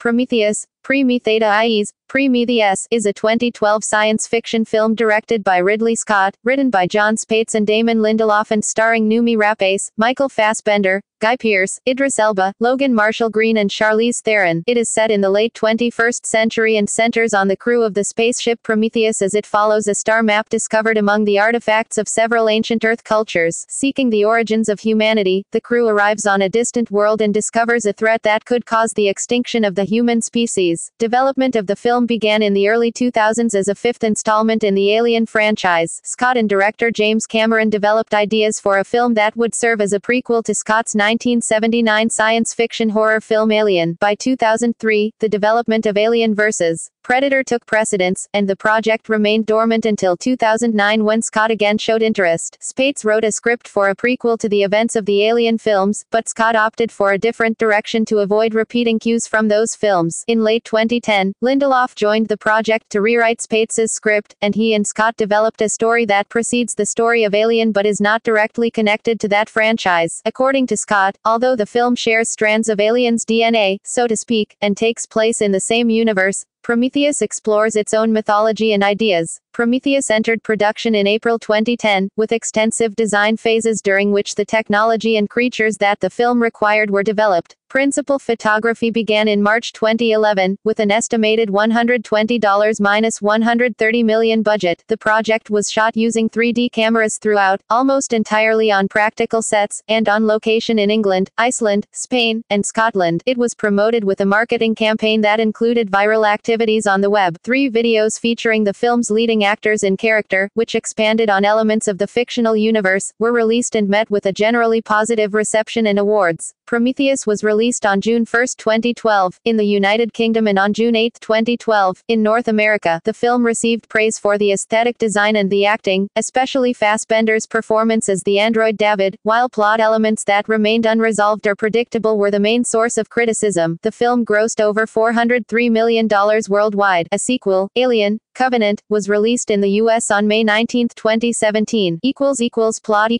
Prometheus, Prometheus is a 2012 science fiction film directed by Ridley Scott, written by Spaihts and Damon Lindelof and starring Noomi Rapace, Michael Fassbender, Guy Pearce, Idris Elba, Logan Marshall Green and Charlize Theron. It is set in the late 21st century and centers on the crew of the spaceship Prometheus as it follows a star map discovered among the artifacts of several ancient Earth cultures. Seeking the origins of humanity, the crew arrives on a distant world and discovers a threat that could cause the extinction of the human species. Development of the film began in the early 2000s as a fifth installment in the Alien franchise. Scott and director James Cameron developed ideas for a film that would serve as a prequel to Scott's 1979 science fiction horror film Alien. By 2003, the development of Alien vs. Predator took precedence, and the project remained dormant until 2009 when Scott again showed interest. Spaihts wrote a script for a prequel to the events of the Alien films, but Scott opted for a different direction to avoid repeating cues from those films. In late 2010, Lindelof joined the project to rewrite Spaihts' script, and he and Scott developed a story that precedes the story of Alien but is not directly connected to that franchise. According to Scott, although the film shares strands of Alien's DNA, so to speak, and takes place in the same universe, Prometheus explores its own mythology and ideas. Prometheus entered production in April 2010, with extensive design phases during which the technology and creatures that the film required were developed. Principal photography began in March 2011, with an estimated $120–130 million budget. The project was shot using 3D cameras throughout, almost entirely on practical sets, and on location in England, Iceland, Spain, and Scotland. It was promoted with a marketing campaign that included viral activities on the web. 3 videos featuring the film's leading actors in character, which expanded on elements of the fictional universe, were released and met with a generally positive reception and awards. Prometheus was released on June 1, 2012, in the United Kingdom and on June 8, 2012, in North America. The film received praise for the aesthetic design and the acting, especially Fassbender's performance as the android David, while plot elements that remained unresolved or predictable were the main source of criticism. The film grossed over $403 million worldwide. A sequel, Alien Covenant, was released in the U.S. on May 19, 2017. Plot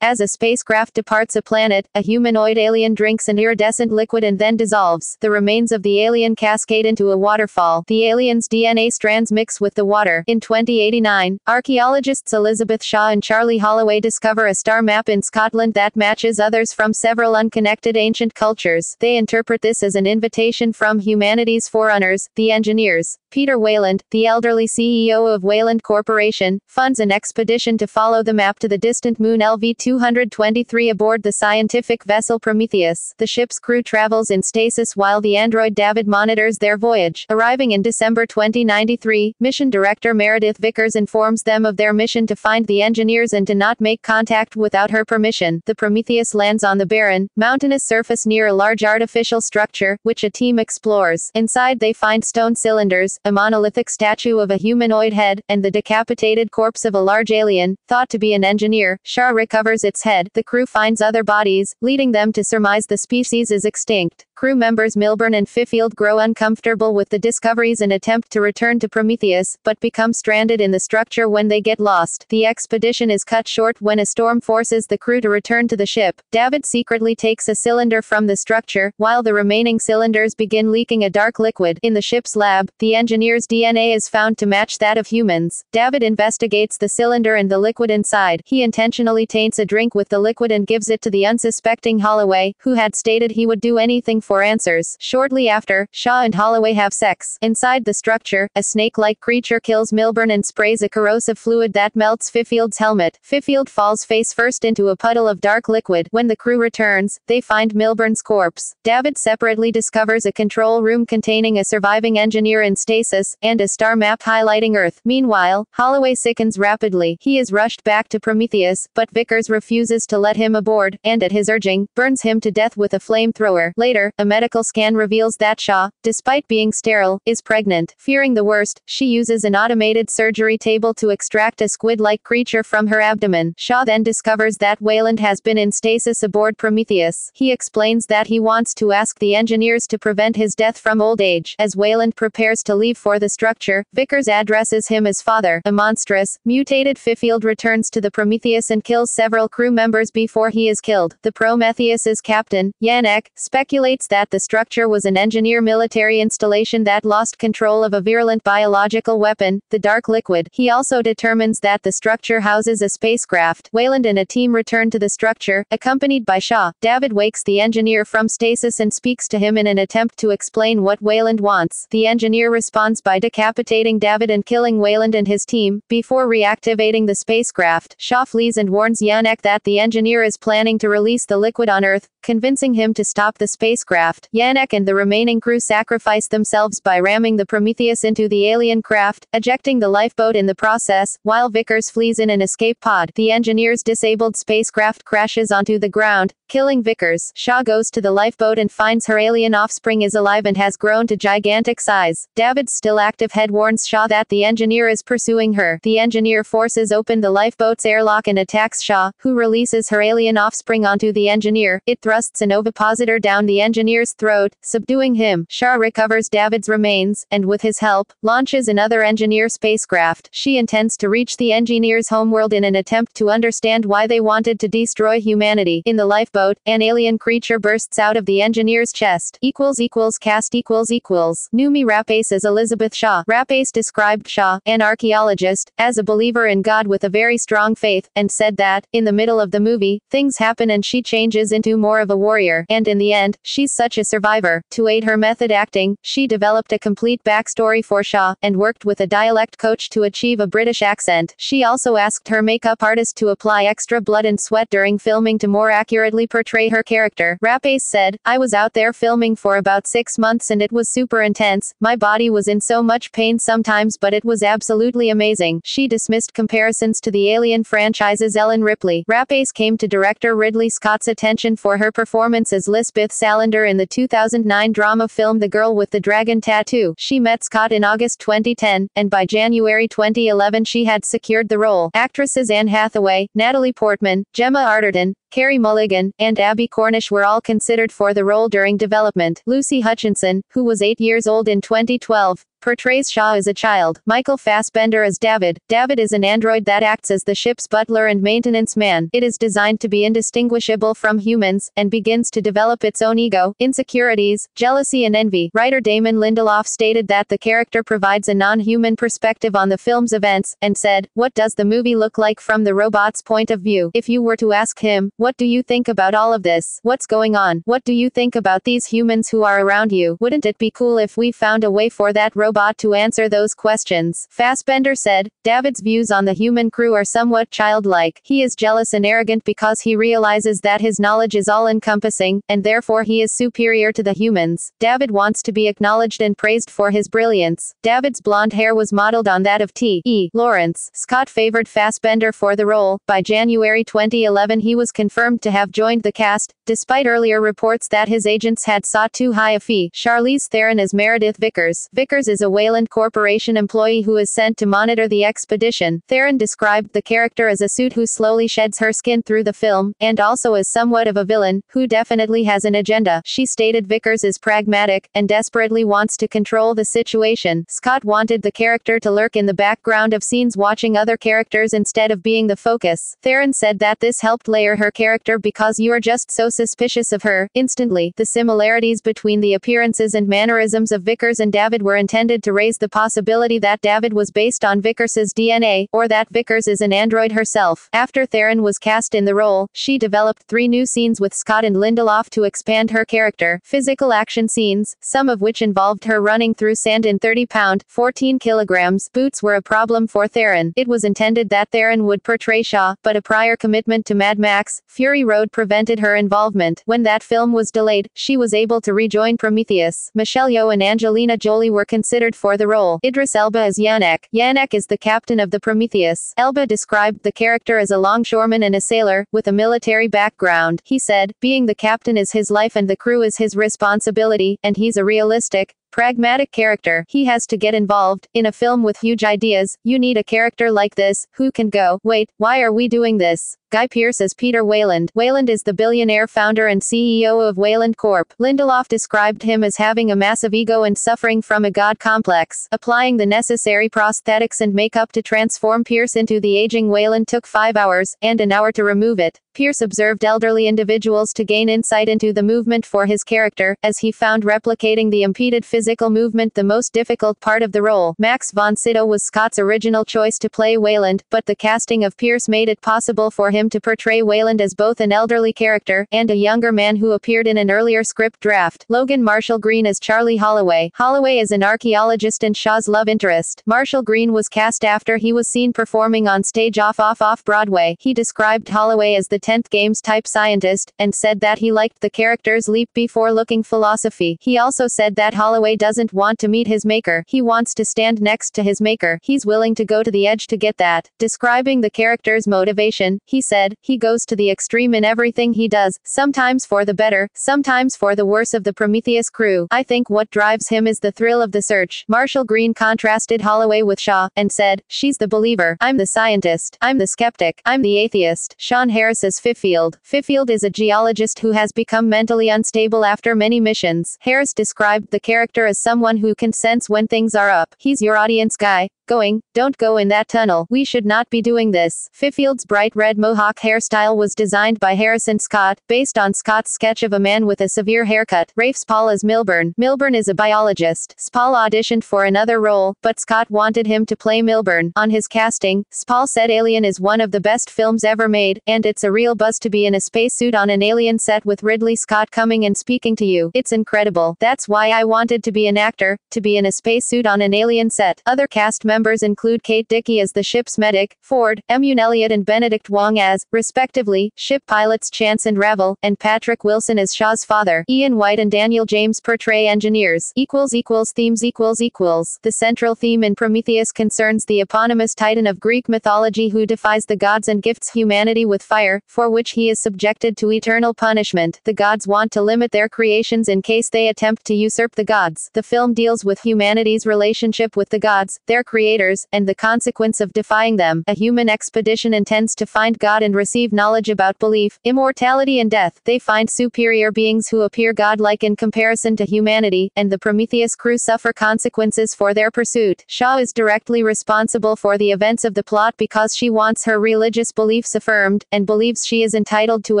As a spacecraft departs a planet, a humanoid alien drinks an iridescent liquid and then dissolves. The remains of the alien cascade into a waterfall. The alien's DNA strands mix with the water. In 2089, archaeologists Elizabeth Shaw and Charlie Holloway discover a star map in Scotland that matches others from several unconnected ancient cultures. They interpret this as an invitation from humanity's forerunners, the engineers. Peter Wayland, the elderly CEO of Wayland Corporation, funds an expedition to follow the map to the distant moon LV-223 aboard the scientific vessel Prometheus. The ship's crew travels in stasis while the android David monitors their voyage. Arriving in December 2093, mission director Meredith Vickers informs them of their mission to find the engineers and to not make contact without her permission. The Prometheus lands on the barren, mountainous surface near a large artificial structure, which a team explores. Inside they find stone cylinders, a monolithic statue of a humanoid head, and the decapitated corpse of a large alien, thought to be an engineer. Shaw recovers its head. The crew finds other bodies, leading them to surmise the species is extinct. Crew members Milburn and Fifield grow uncomfortable with the discoveries and attempt to return to Prometheus, but become stranded in the structure when they get lost. The expedition is cut short when a storm forces the crew to return to the ship. David secretly takes a cylinder from the structure, while the remaining cylinders begin leaking a dark liquid. In the ship's lab, the engineer's DNA is found to match that of humans. David investigates the cylinder and the liquid inside. He intentionally taints a drink with the liquid and gives it to the unsuspecting Holloway, who had stated he would do anything for answers. Shortly after, Shaw and Holloway have sex. Inside the structure, a snake-like creature kills Milburn and sprays a corrosive fluid that melts Fifield's helmet. Fifield falls face first into a puddle of dark liquid. When the crew returns, they find Milburn's corpse. David separately discovers a control room containing a surviving engineer in stasis, and a star map highlighting Earth. Meanwhile, Holloway sickens rapidly. He is rushed back to Prometheus, but Vickers refuses to let him aboard, and at his urging, burns him to death with a flamethrower. Later, a medical scan reveals that Shaw, despite being sterile, is pregnant. Fearing the worst, she uses an automated surgery table to extract a squid-like creature from her abdomen. Shaw then discovers that Wayland has been in stasis aboard Prometheus. He explains that he wants to ask the engineers to prevent his death from old age. As Wayland prepares to leave for the structure, Vickers addresses him as father. A monstrous, mutated Fifield returns to the Prometheus and kills several crew members before he is killed. The Prometheus's captain, Yannick, speculates states that the structure was an engineer military installation that lost control of a virulent biological weapon, the dark liquid. He also determines that the structure houses a spacecraft. Weyland and a team return to the structure, accompanied by Shaw. David wakes the engineer from stasis and speaks to him in an attempt to explain what Weyland wants. The engineer responds by decapitating David and killing Weyland and his team. Before reactivating the spacecraft, Shaw flees and warns Janek that the engineer is planning to release the liquid on Earth, convincing him to stop the spacecraft. Janek and the remaining crew sacrifice themselves by ramming the Prometheus into the alien craft, ejecting the lifeboat in the process, while Vickers flees in an escape pod. The engineer's disabled spacecraft crashes onto the ground, killing Vickers. Shaw goes to the lifeboat and finds her alien offspring is alive and has grown to gigantic size. David's still active head warns Shaw that the engineer is pursuing her. The engineer forces open the lifeboat's airlock and attacks Shaw, who releases her alien offspring onto the engineer. It thrusts an ovipositor down the engineer's throat, subduing him. Shaw recovers David's remains, and with his help, launches another engineer spacecraft. She intends to reach the engineer's homeworld in an attempt to understand why they wanted to destroy humanity. In the lifeboat, an alien creature bursts out of the engineer's chest. Cast Noomi Rapace as Elizabeth Shaw. Rapace described Shaw, an archaeologist, as a believer in God with a very strong faith, and said that, in the middle of the movie, things happen and she changes into more of a warrior, and in the end, she's such a survivor. To aid her method acting, she developed a complete backstory for Shaw, and worked with a dialect coach to achieve a British accent. She also asked her makeup artist to apply extra blood and sweat during filming to more accurately portray her character. Rapace said, "I was out there filming for about 6 months and it was super intense. My body was in so much pain sometimes, but it was absolutely amazing." She dismissed comparisons to the Alien franchise's Ellen Ripley. Rapace came to director Ridley Scott's attention for her performance as Lisbeth Salander in the 2009 drama film The Girl with the Dragon Tattoo. She met Scott in August 2010, and by January 2011 she had secured the role. Actresses Anne Hathaway, Natalie Portman, Gemma Arterton, Carey Mulligan, and Abby Cornish were all considered for the role during development. Lucy Hutchinson, who was 8 years old in 2012, portrays Shaw as a child. Michael Fassbender as David. David is an android that acts as the ship's butler and maintenance man. It is designed to be indistinguishable from humans, and begins to develop its own ego, insecurities, jealousy and envy. Writer Damon Lindelof stated that the character provides a non-human perspective on the film's events, and said, "What does the movie look like from the robot's point of view? If you were to ask him, what do you think about all of this? What's going on? What do you think about these humans who are around you? Wouldn't it be cool if we found a way for that robot to answer those questions?" Fassbender said, "David's views on the human crew are somewhat childlike. He is jealous and arrogant because he realizes that his knowledge is all-encompassing, and therefore he is superior to the humans. David wants to be acknowledged and praised for his brilliance." David's blonde hair was modeled on that of T.E. Lawrence. Scott favored Fassbender for the role. By January 2011 he was confirmed to have joined the cast, despite earlier reports that his agents had sought too high a fee. Charlize Theron as Meredith Vickers. Vickers is a Weyland Corporation employee who is sent to monitor the expedition. Theron described the character as a suit who slowly sheds her skin through the film, and also as somewhat of a villain, who definitely has an agenda. She stated Vickers is pragmatic, and desperately wants to control the situation. Scott wanted the character to lurk in the background of scenes watching other characters instead of being the focus. Theron said that this helped layer her character because you are just so suspicious of her, instantly. The similarities between the appearances and mannerisms of Vickers and David were intended to raise the possibility that David was based on Vickers's DNA, or that Vickers is an android herself. After Theron was cast in the role, she developed 3 new scenes with Scott and Lindelof to expand her character. Physical action scenes, some of which involved her running through sand in 30-pound, 14 kilograms, boots were a problem for Theron. It was intended that Theron would portray Shaw, but a prior commitment to Mad Max, Fury Road prevented her involvement. When that film was delayed, she was able to rejoin Prometheus. Michelle Yeoh and Angelina Jolie were considered for the role. Idris Elba as Janek. Janek is the captain of the Prometheus. Elba described the character as a longshoreman and a sailor, with a military background. He said, "Being the captain is his life and the crew is his responsibility, and he's a realistic, pragmatic character. He has to get involved. In a film with huge ideas, you need a character like this, who can go, wait, why are we doing this?" Guy Pearce as Peter Weyland. Weyland is the billionaire founder and CEO of Weyland Corp. Lindelof described him as having a massive ego and suffering from a god complex. Applying the necessary prosthetics and makeup to transform Pearce into the aging Weyland took 5 hours, and an hour to remove it. Pearce observed elderly individuals to gain insight into the movement for his character, as he found replicating the impeded physical movement the most difficult part of the role. Max von Sydow was Scott's original choice to play Wayland, but the casting of Pearce made it possible for him to portray Wayland as both an elderly character and a younger man who appeared in an earlier script draft. Logan Marshall Green as Charlie Holloway. Holloway is an archaeologist and Shaw's love interest. Marshall Green was cast after he was seen performing on stage off-Broadway. He described Holloway as the 10th Games type scientist, and said that he liked the character's leap before looking philosophy. He also said that Holloway doesn't want to meet his maker. He wants to stand next to his maker. He's willing to go to the edge to get that. Describing the character's motivation, he said, he goes to the extreme in everything he does, sometimes for the better, sometimes for the worse of the Prometheus crew. I think what drives him is the thrill of the search. Marshall Green contrasted Holloway with Shaw, and said, she's the believer, I'm the scientist, I'm the skeptic, I'm the atheist. Sean Harris as Fifield. Fifield is a geologist who has become mentally unstable after many missions. Harris described the character as someone who can sense when things are up. He's your audience guy, going, don't go in that tunnel. We should not be doing this. Fifield's bright red mohawk hairstyle was designed by Harrison Scott, based on Scott's sketch of a man with a severe haircut. Rafe Spall as Milburn. Milburn is a biologist. Spall auditioned for another role, but Scott wanted him to play Milburn. On his casting, Spall said Alien is one of the best films ever made, and it's a real buzz to be in a spacesuit on an alien set with Ridley Scott coming and speaking to you. It's incredible. That's why I wanted to be an actor, to be in a spacesuit on an alien set. Other cast members include Kate Dickie as the ship's medic, Ford, Emun Elliott and Benedict Wong as, respectively, ship pilots Chance and Ravel, and Patrick Wilson as Shaw's father. Ian White and Daniel James portray engineers. Themes. The central theme in Prometheus concerns the eponymous titan of Greek mythology who defies the gods and gifts humanity with fire, for which he is subjected to eternal punishment. The gods want to limit their creations in case they attempt to usurp the gods. The film deals with humanity's relationship with the gods, their creators, and the consequence of defying them. A human expedition intends to find God and receive knowledge about belief, immortality and death. They find superior beings who appear godlike in comparison to humanity, and the Prometheus crew suffer consequences for their pursuit. Shaw is directly responsible for the events of the plot because she wants her religious beliefs affirmed, and believes she is entitled to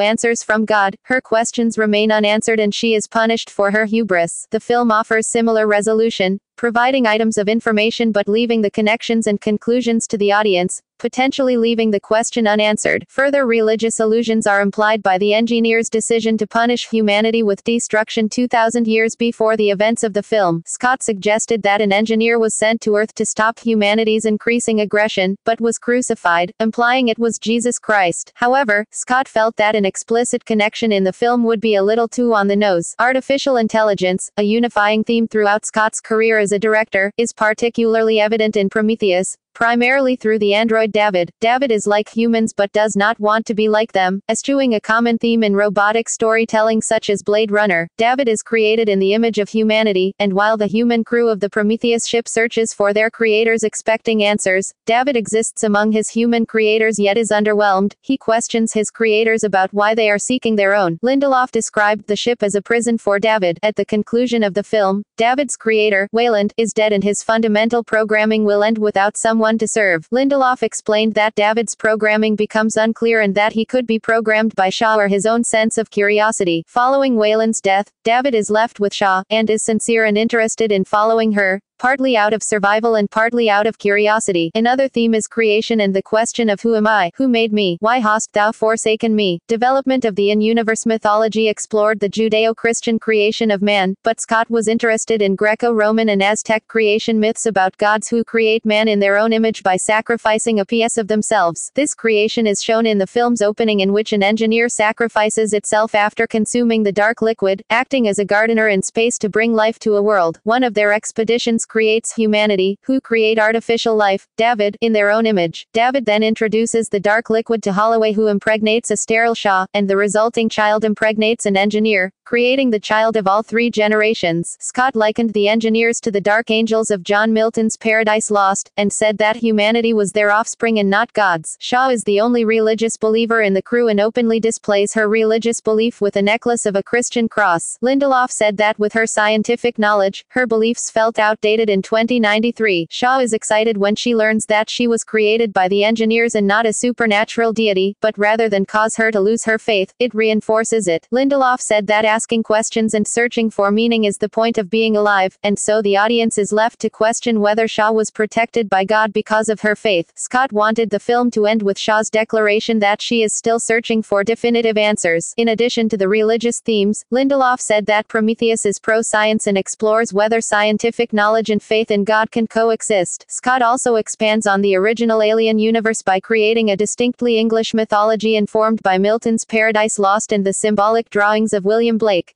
answers from God. Her questions remain unanswered and she is punished for her hubris. The film offers similar resolution, providing items of information but leaving the connections and conclusions to the audience, potentially leaving the question unanswered. Further religious allusions are implied by the engineer's decision to punish humanity with destruction 2,000 years before the events of the film. Scott suggested that an engineer was sent to Earth to stop humanity's increasing aggression, but was crucified, implying it was Jesus Christ. However, Scott felt that an explicit connection in the film would be a little too on the nose. Artificial intelligence, a unifying theme throughout Scott's career as a director, is particularly evident in Prometheus, primarily through the android David. David is like humans but does not want to be like them, eschewing a common theme in robotic storytelling such as Blade Runner. David is created in the image of humanity, and while the human crew of the Prometheus ship searches for their creators expecting answers, David exists among his human creators yet is underwhelmed. He questions his creators about why they are seeking their own. Lindelof described the ship as a prison for David. At the conclusion of the film, David's creator, Wayland, is dead and his fundamental programming will end without someone to serve. Lindelof explained that David's programming becomes unclear and that he could be programmed by Shaw or his own sense of curiosity. Following Wayland's death, David is left with Shaw, and is sincere and interested in following her, partly out of survival and partly out of curiosity. Another theme is creation and the question of who am I, who made me, why hast thou forsaken me? Development of the in-universe mythology explored the Judeo-Christian creation of man, but Scott was interested in Greco-Roman and Aztec creation myths about gods who create man in their own image by sacrificing a piece of themselves. This creation is shown in the film's opening, in which an engineer sacrifices itself after consuming the dark liquid, acting as a gardener in space to bring life to a world. One of their expeditions creates humanity, who create artificial life, David, in their own image. David then introduces the dark liquid to Holloway, who impregnates a sterile Shaw, and the resulting child impregnates an engineer, creating the child of all three generations. Scott likened the engineers to the dark angels of John Milton's Paradise Lost, and said that humanity was their offspring and not God's. Shaw is the only religious believer in the crew and openly displays her religious belief with a necklace of a Christian cross. Lindelof said that with her scientific knowledge, her beliefs felt outdated in 2093. Shaw is excited when she learns that she was created by the engineers and not a supernatural deity, but rather than cause her to lose her faith, it reinforces it. Lindelof said that asking questions and searching for meaning is the point of being alive, and so the audience is left to question whether Shaw was protected by God because of her faith. Scott wanted the film to end with Shaw's declaration that she is still searching for definitive answers. In addition to the religious themes, Lindelof said that Prometheus is pro-science and explores whether scientific knowledge and faith in God can coexist. Scott also expands on the original Alien universe by creating a distinctly English mythology informed by Milton's Paradise Lost and the symbolic drawings of William Blake.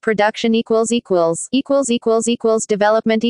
Production development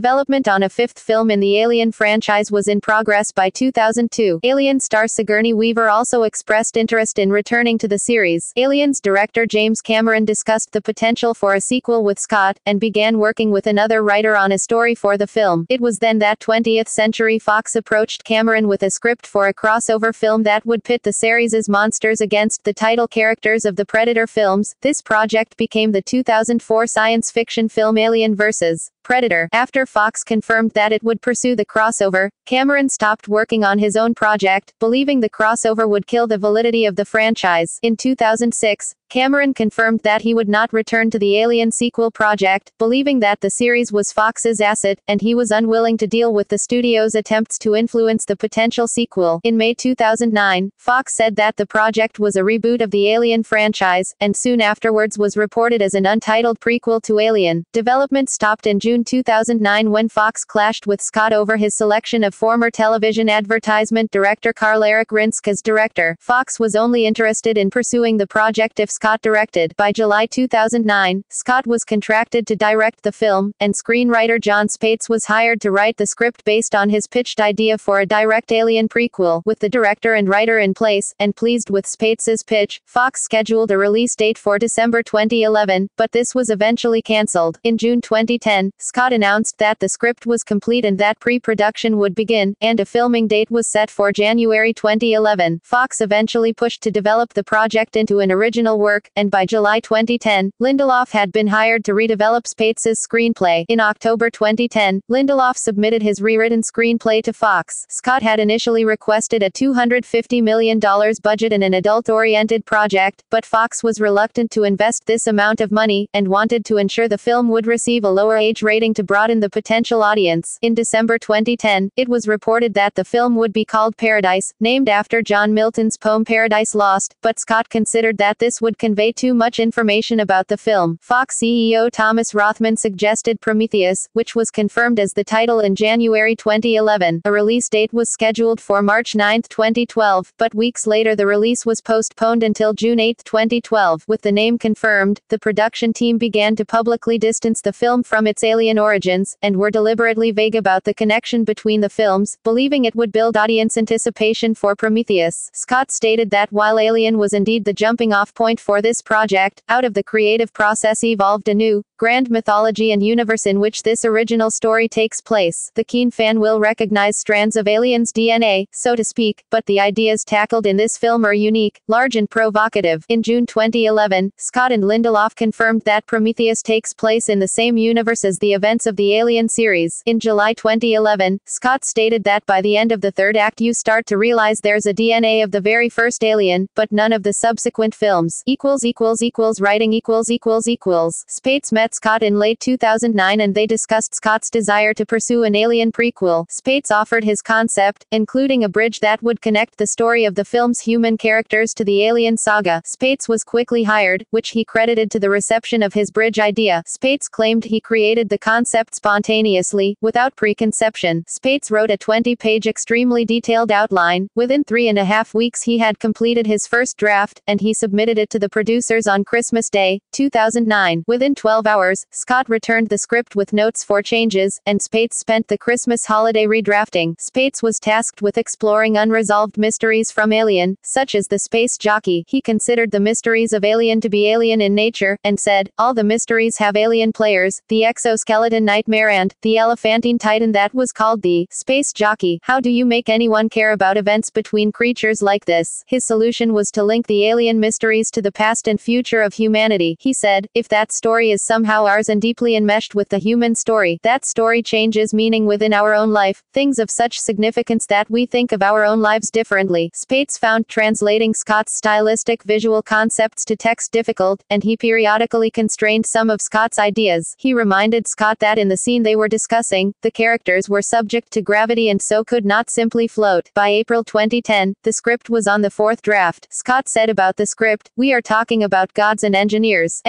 Development on a fifth film in the Alien franchise was in progress by 2002. Alien star Sigourney Weaver also expressed interest in returning to the series. Aliens director James Cameron discussed the potential for a sequel with Scott, and began working with another writer on a story for the film. It was then that 20th Century Fox approached Cameron with a script for a crossover film that would pit the series' monsters against the title characters of the Predator films. This project became the 2004 science fiction film Alien vs. Predator. After Fox confirmed that it would pursue the crossover, Cameron stopped working on his own project, believing the crossover would kill the validity of the franchise. In 2006, Cameron confirmed that he would not return to the Alien sequel project, believing that the series was Fox's asset, and he was unwilling to deal with the studio's attempts to influence the potential sequel. In May 2009, Fox said that the project was a reboot of the Alien franchise, and soon afterwards was reported as an untitled prequel to Alien. Development stopped in June 2009 when Fox clashed with Scott over his selection of former television advertisement director Karl-Erik Rinsk as director. Fox was only interested in pursuing the project if Scott directed. By July 2009, Scott was contracted to direct the film, and screenwriter John Spaihts was hired to write the script based on his pitched idea for a direct Alien prequel. With the director and writer in place, and pleased with Spaihts' pitch, Fox scheduled a release date for December 2011, but this was eventually cancelled. In June 2010, Scott announced that the script was complete and that pre-production would begin, and a filming date was set for January 2011. Fox eventually pushed to develop the project into an original work, and by July 2010, Lindelof had been hired to redevelop Spaihts' screenplay. In October 2010, Lindelof submitted his rewritten screenplay to Fox. Scott had initially requested a $250 million budget and an adult-oriented project, but Fox was reluctant to invest this amount of money, and wanted to ensure the film would receive a lower age rating to broaden the potential audience. In December 2010, it was reported that the film would be called Paradise, named after John Milton's poem Paradise Lost, but Scott considered that this would convey too much information about the film. Fox CEO Thomas Rothman suggested Prometheus, which was confirmed as the title in January 2011. A release date was scheduled for March 9, 2012, but weeks later the release was postponed until June 8, 2012. With the name confirmed, the production team began to publicly distance the film from its Alien origins, and were deliberately vague about the connection between the films, believing it would build audience anticipation for Prometheus. Scott stated that while Alien was indeed the jumping-off point for this project, out of the creative process evolved a new, grand mythology and universe in which this original story takes place. The keen fan will recognize strands of Alien's DNA, so to speak, but the ideas tackled in this film are unique, large and provocative. In June 2011, Scott and Lindelof confirmed that Prometheus takes place in the same universe as the events of the Alien series. In July 2011, Scott stated that by the end of the third act you start to realize there's a DNA of the very first Alien, but none of the subsequent films. Writing Spaihts met Scott in late 2009 and they discussed Scott's desire to pursue an Alien prequel. Spaihts offered his concept, including a bridge that would connect the story of the film's human characters to the Alien saga. Spaihts was quickly hired, which he credited to the reception of his bridge idea. Spaihts claimed he created the concept spontaneously, without preconception. Spaihts wrote a 20-page extremely detailed outline. Within 3.5 weeks he had completed his first draft, and he submitted it to the producers on Christmas Day, 2009. Within 12 hours hours, Scott returned the script with notes for changes, and Spaihts spent the Christmas holiday redrafting. Spaihts was tasked with exploring unresolved mysteries from Alien, such as the space jockey. He considered the mysteries of Alien to be alien in nature, and said, all the mysteries have alien players, the exoskeleton nightmare and the elephantine titan that was called the space jockey. How do you make anyone care about events between creatures like this? His solution was to link the alien mysteries to the past and future of humanity. He said, if that story is somehow ours and deeply enmeshed with the human story, that story changes meaning within our own life, things of such significance that we think of our own lives differently. Spaihts found translating Scott's stylistic visual concepts to text difficult, and he periodically constrained some of Scott's ideas. He reminded Scott that in the scene they were discussing, the characters were subject to gravity and so could not simply float. By April 2010, the script was on the fourth draft. Scott said about the script, we are talking about gods and engineers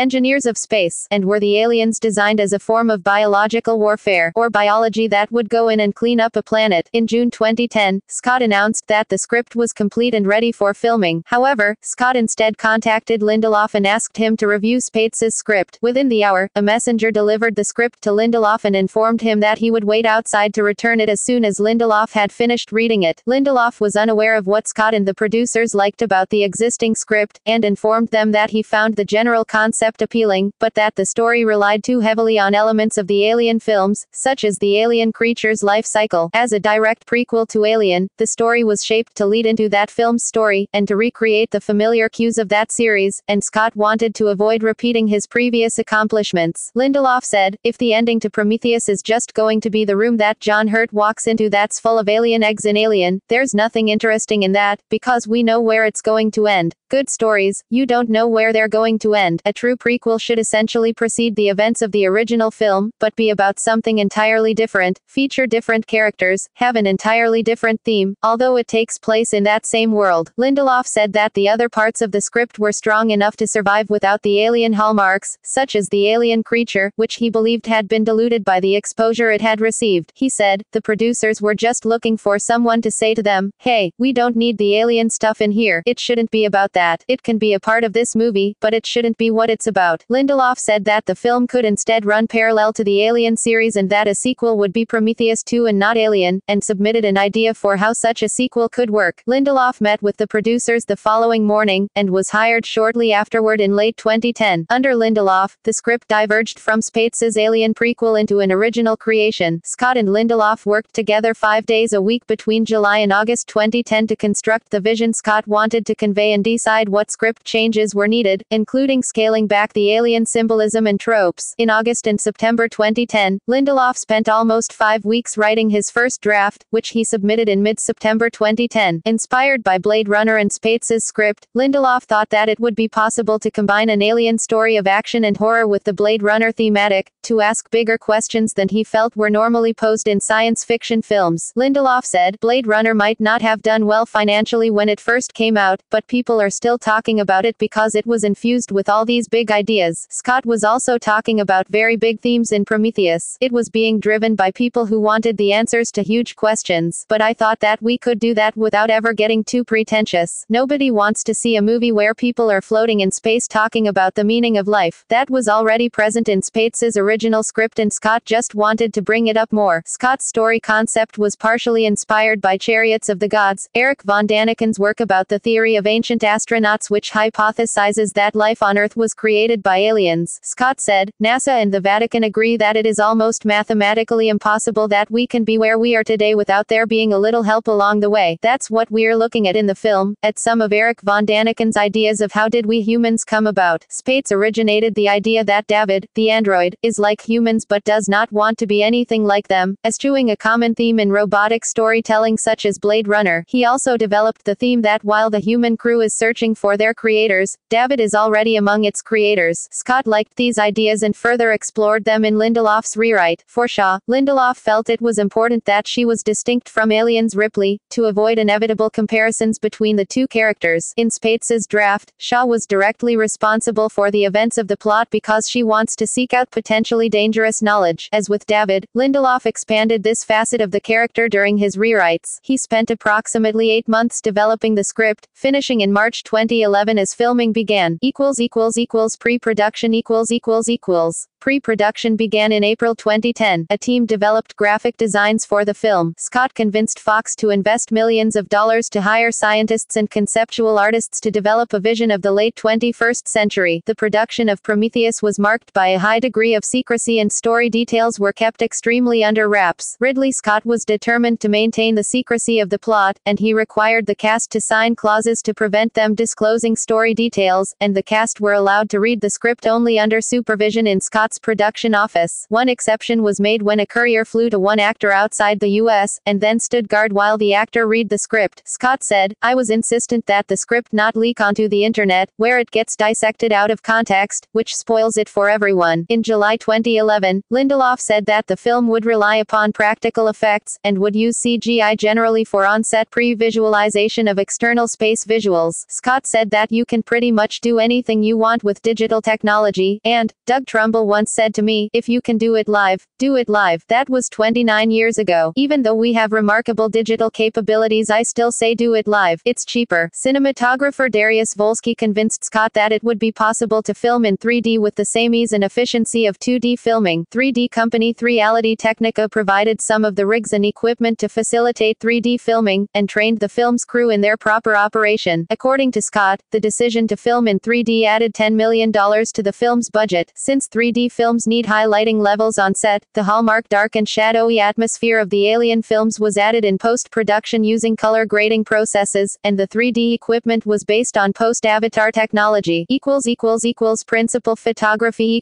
of space, and were the aliens designed as a form of biological warfare, or biology that would go in and clean up a planet? In June 2010, Scott announced that the script was complete and ready for filming. However, Scott instead contacted Lindelof and asked him to review Spaihts' script. Within the hour, a messenger delivered the script to Lindelof and informed him that he would wait outside to return it as soon as Lindelof had finished reading it. Lindelof was unaware of what Scott and the producers liked about the existing script, and informed them that he found the general concept appealing, but that the story relied too heavily on elements of the Alien films, such as the alien creature's life cycle. As a direct prequel to Alien, the story was shaped to lead into that film's story, and to recreate the familiar cues of that series, and Scott wanted to avoid repeating his previous accomplishments. Lindelof said, if the ending to Prometheus is just going to be the room that John Hurt walks into that's full of alien eggs in Alien, there's nothing interesting in that, because we know where it's going to end. Good stories, you don't know where they're going to end. A true prequel should essentially precede the events of the original film, but be about something entirely different, feature different characters, have an entirely different theme, although it takes place in that same world. Lindelof said that the other parts of the script were strong enough to survive without the alien hallmarks, such as the alien creature, which he believed had been diluted by the exposure it had received. He said, the producers were just looking for someone to say to them, hey, we don't need the alien stuff in here. It shouldn't be about that. It can be a part of this movie, but it shouldn't be what it's about. Lindelof said that the film could instead run parallel to the Alien series and that a sequel would be Prometheus 2 and not Alien, and submitted an idea for how such a sequel could work. Lindelof met with the producers the following morning, and was hired shortly afterward in late 2010. Under Lindelof, the script diverged from Spaihts' Alien prequel into an original creation. Scott and Lindelof worked together 5 days a week between July and August 2010 to construct the vision Scott wanted to convey and decide what script changes were needed, including scaling back the alien symbolism and tropes. In August and September 2010, Lindelof spent almost 5 weeks writing his first draft, which he submitted in mid-September 2010. Inspired by Blade Runner and Spaihts' script, Lindelof thought that it would be possible to combine an alien story of action and horror with the Blade Runner thematic, to ask bigger questions than he felt were normally posed in science fiction films. Lindelof said, Blade Runner might not have done well financially when it first came out, but people are still talking about it because it was infused with all these big ideas. Scott was also talking about very big themes in Prometheus. It was being driven by people who wanted the answers to huge questions, but I thought that we could do that without ever getting too pretentious. Nobody wants to see a movie where people are floating in space talking about the meaning of life. That was already present in Spaihts' original script and Scott just wanted to bring it up more. Scott's story concept was partially inspired by Chariots of the Gods, Eric von Daniken's work about the theory of ancient astronauts, which hypothesizes that life on Earth was created by aliens. Scott said, NASA and the Vatican agree that it is almost mathematically impossible that we can be where we are today without there being a little help along the way. That's what we're looking at in the film, at some of Eric von Daniken's ideas of how did we humans come about. Spaihts originated the idea that David, the android, is like humans but does not want to be anything like them, eschewing a common theme in robotic storytelling such as Blade Runner. He also developed the theme that while the human crew is searching for their creators, David is already among its creators. Scott liked these ideas and further explored them in Lindelof's rewrite. For Shaw, Lindelof felt it was important that she was distinct from Alien's Ripley, to avoid inevitable comparisons between the two characters. In Spaihts' draft, Shaw was directly responsible for the events of the plot because she wants to seek out potentially dangerous knowledge. As with David, Lindelof expanded this facet of the character during his rewrites. He spent approximately 8 months developing the script, finishing in March 2011 as filming began. Pre-production == Pre-production began in April 2010. A team developed graphic designs for the film. Scott convinced Fox to invest millions of dollars to hire scientists and conceptual artists to develop a vision of the late 21st century. The production of Prometheus was marked by a high degree of secrecy and story details were kept extremely under wraps. Ridley Scott was determined to maintain the secrecy of the plot, and he required the cast to sign clauses to prevent them disclosing story details, and the cast were allowed to read the script only under supervision in Scott's production office. One exception was made when a courier flew to one actor outside the U.S., and then stood guard while the actor read the script. Scott said, "I was insistent that the script not leak onto the internet, where it gets dissected out of context, which spoils it for everyone." In July 2011, Lindelof said that the film would rely upon practical effects, and would use CGI generally for on-set pre-visualization of external space visuals. Scott said that you can pretty much do anything you want with digital technology, and, Doug Trumbull once said to me, "If you can do it live, do it live." That was 29 years ago. Even though we have remarkable digital capabilities, I still say do it live. It's cheaper. Cinematographer Darius Volsky convinced Scott that it would be possible to film in 3D with the same ease and efficiency of 2D filming. 3D company 3Reality Technica provided some of the rigs and equipment to facilitate 3D filming, and trained the film's crew in their proper operation. According to Scott, the decision to film in 3D added $10 million to the film's budget. Since 3D films need high lighting levels on set, the hallmark dark and shadowy atmosphere of the Alien films was added in post-production using color grading processes, and the 3D equipment was based on post-Avatar technology. Principal photography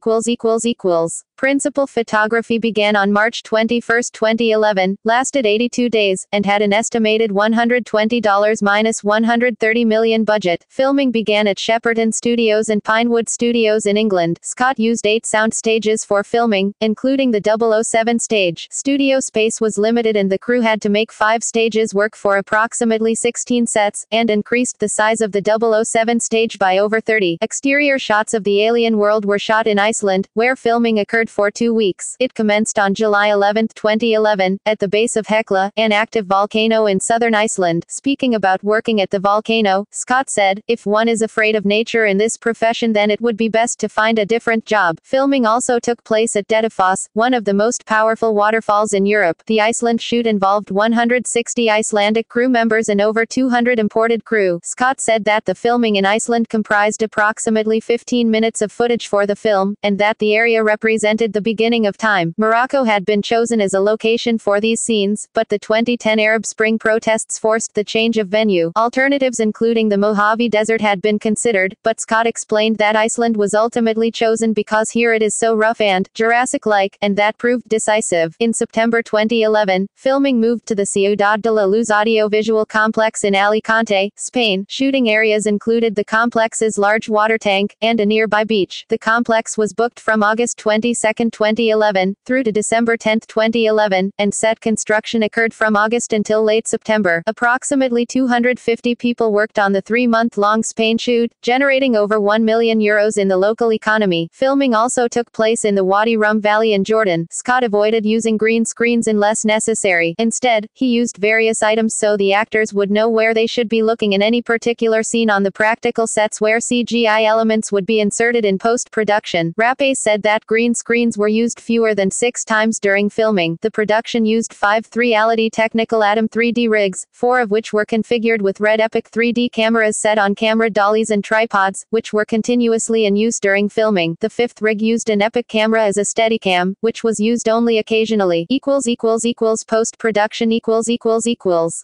Principal photography began on March 21, 2011, lasted 82 days, and had an estimated $120–130 million budget. Filming began at Shepperton Studios and Pinewood Studios in England. Scott used 8 sound stages for filming, including the 007 stage. Studio space was limited and the crew had to make 5 stages work for approximately 16 sets, and increased the size of the 007 stage by over 30. Exterior shots of the alien world were shot in Iceland, where filming occurred for 2 weeks. It commenced on July 11, 2011, at the base of Hekla, an active volcano in southern Iceland. Speaking about working at the volcano, Scott said, "If one is afraid of nature in this profession, then it would be best to find a different job." Filming also took place at Dettifoss, one of the most powerful waterfalls in Europe. The Iceland shoot involved 160 Icelandic crew members and over 200 imported crew. Scott said that the filming in Iceland comprised approximately 15 minutes of footage for the film, and that the area represented the beginning of time. Morocco had been chosen as a location for these scenes, but the 2010 Arab Spring protests forced the change of venue. Alternatives including the Mojave Desert had been considered, but Scott explained that Iceland was ultimately chosen because here it is so rough and Jurassic-like, and that proved decisive. In September 2011, filming moved to the Ciudad de la Luz audiovisual complex in Alicante, Spain. Shooting areas included the complex's large water tank, and a nearby beach. The complex was booked from August 22, 2011, through to December 10, 2011, and set construction occurred from August until late September. Approximately 250 people worked on the 3-month-long Spain shoot, generating over €1 million in the local economy. Filming also took place in the Wadi Rum Valley in Jordan. Scott avoided using green screens unless necessary. Instead, he used various items so the actors would know where they should be looking in any particular scene on the practical sets where CGI elements would be inserted in post-production. Rapace said that green screens were used fewer than 6 times during filming. The production used 5 3Reality Technical Atom 3D rigs, 4 of which were configured with Red Epic 3D cameras set on camera dollies and tripods, which were continuously in use during filming. The 5th rig used an Epic camera as a Steadicam, which was used only occasionally. Post-production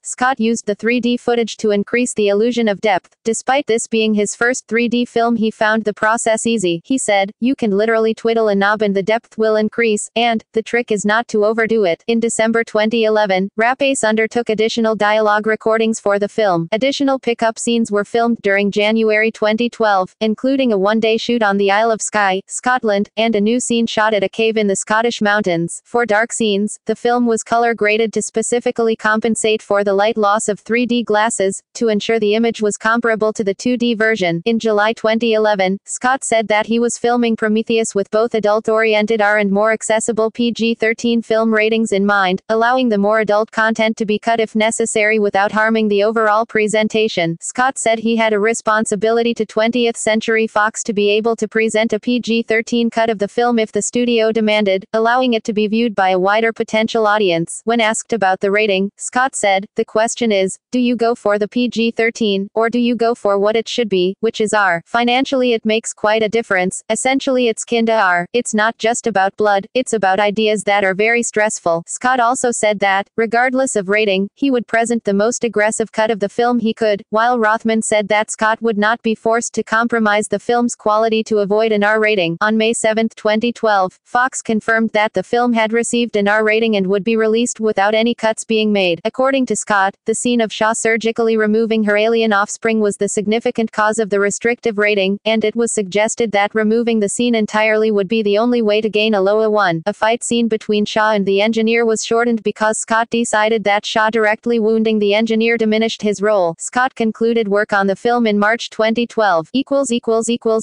Scott used the 3D footage to increase the illusion of depth. Despite this being his first 3D film, he found the process easy. He said, "You can literally twiddle a knob and the depth will increase, and the trick is not to overdo it." In December 2011, Rapace undertook additional dialogue recordings for the film. Additional pickup scenes were filmed during January 2012, including a 1-day shoot on the Isle of Skye, Scotland, and a new scene shot at a cave in the Scottish mountains. For dark scenes, the film was color graded to specifically compensate for the light loss of 3D glasses, to ensure the image was comparable to the 2D version. In July 2011, Scott said that he was filming Prometheus with both adult-oriented oriented R and more accessible PG-13 film ratings in mind, allowing the more adult content to be cut if necessary without harming the overall presentation. Scott said he had a responsibility to 20th Century Fox to be able to present a PG-13 cut of the film if the studio demanded, allowing it to be viewed by a wider potential audience. When asked about the rating, Scott said, "The question is, do you go for the PG-13, or do you go for what it should be, which is R? Financially it makes quite a difference. Essentially it's kin to R. It's not just about blood, it's about ideas that are very stressful." Scott also said that, regardless of rating, he would present the most aggressive cut of the film he could, while Rothman said that Scott would not be forced to compromise the film's quality to avoid an R rating. On May 7, 2012, Fox confirmed that the film had received an R rating and would be released without any cuts being made. According to Scott, the scene of Shaw surgically removing her alien offspring was the significant cause of the restrictive rating, and it was suggested that removing the scene entirely would be the only way to gain a lower one. A fight scene between Shaw and the engineer was shortened because Scott decided that Shaw directly wounding the engineer diminished his role. Scott concluded work on the film in March 2012.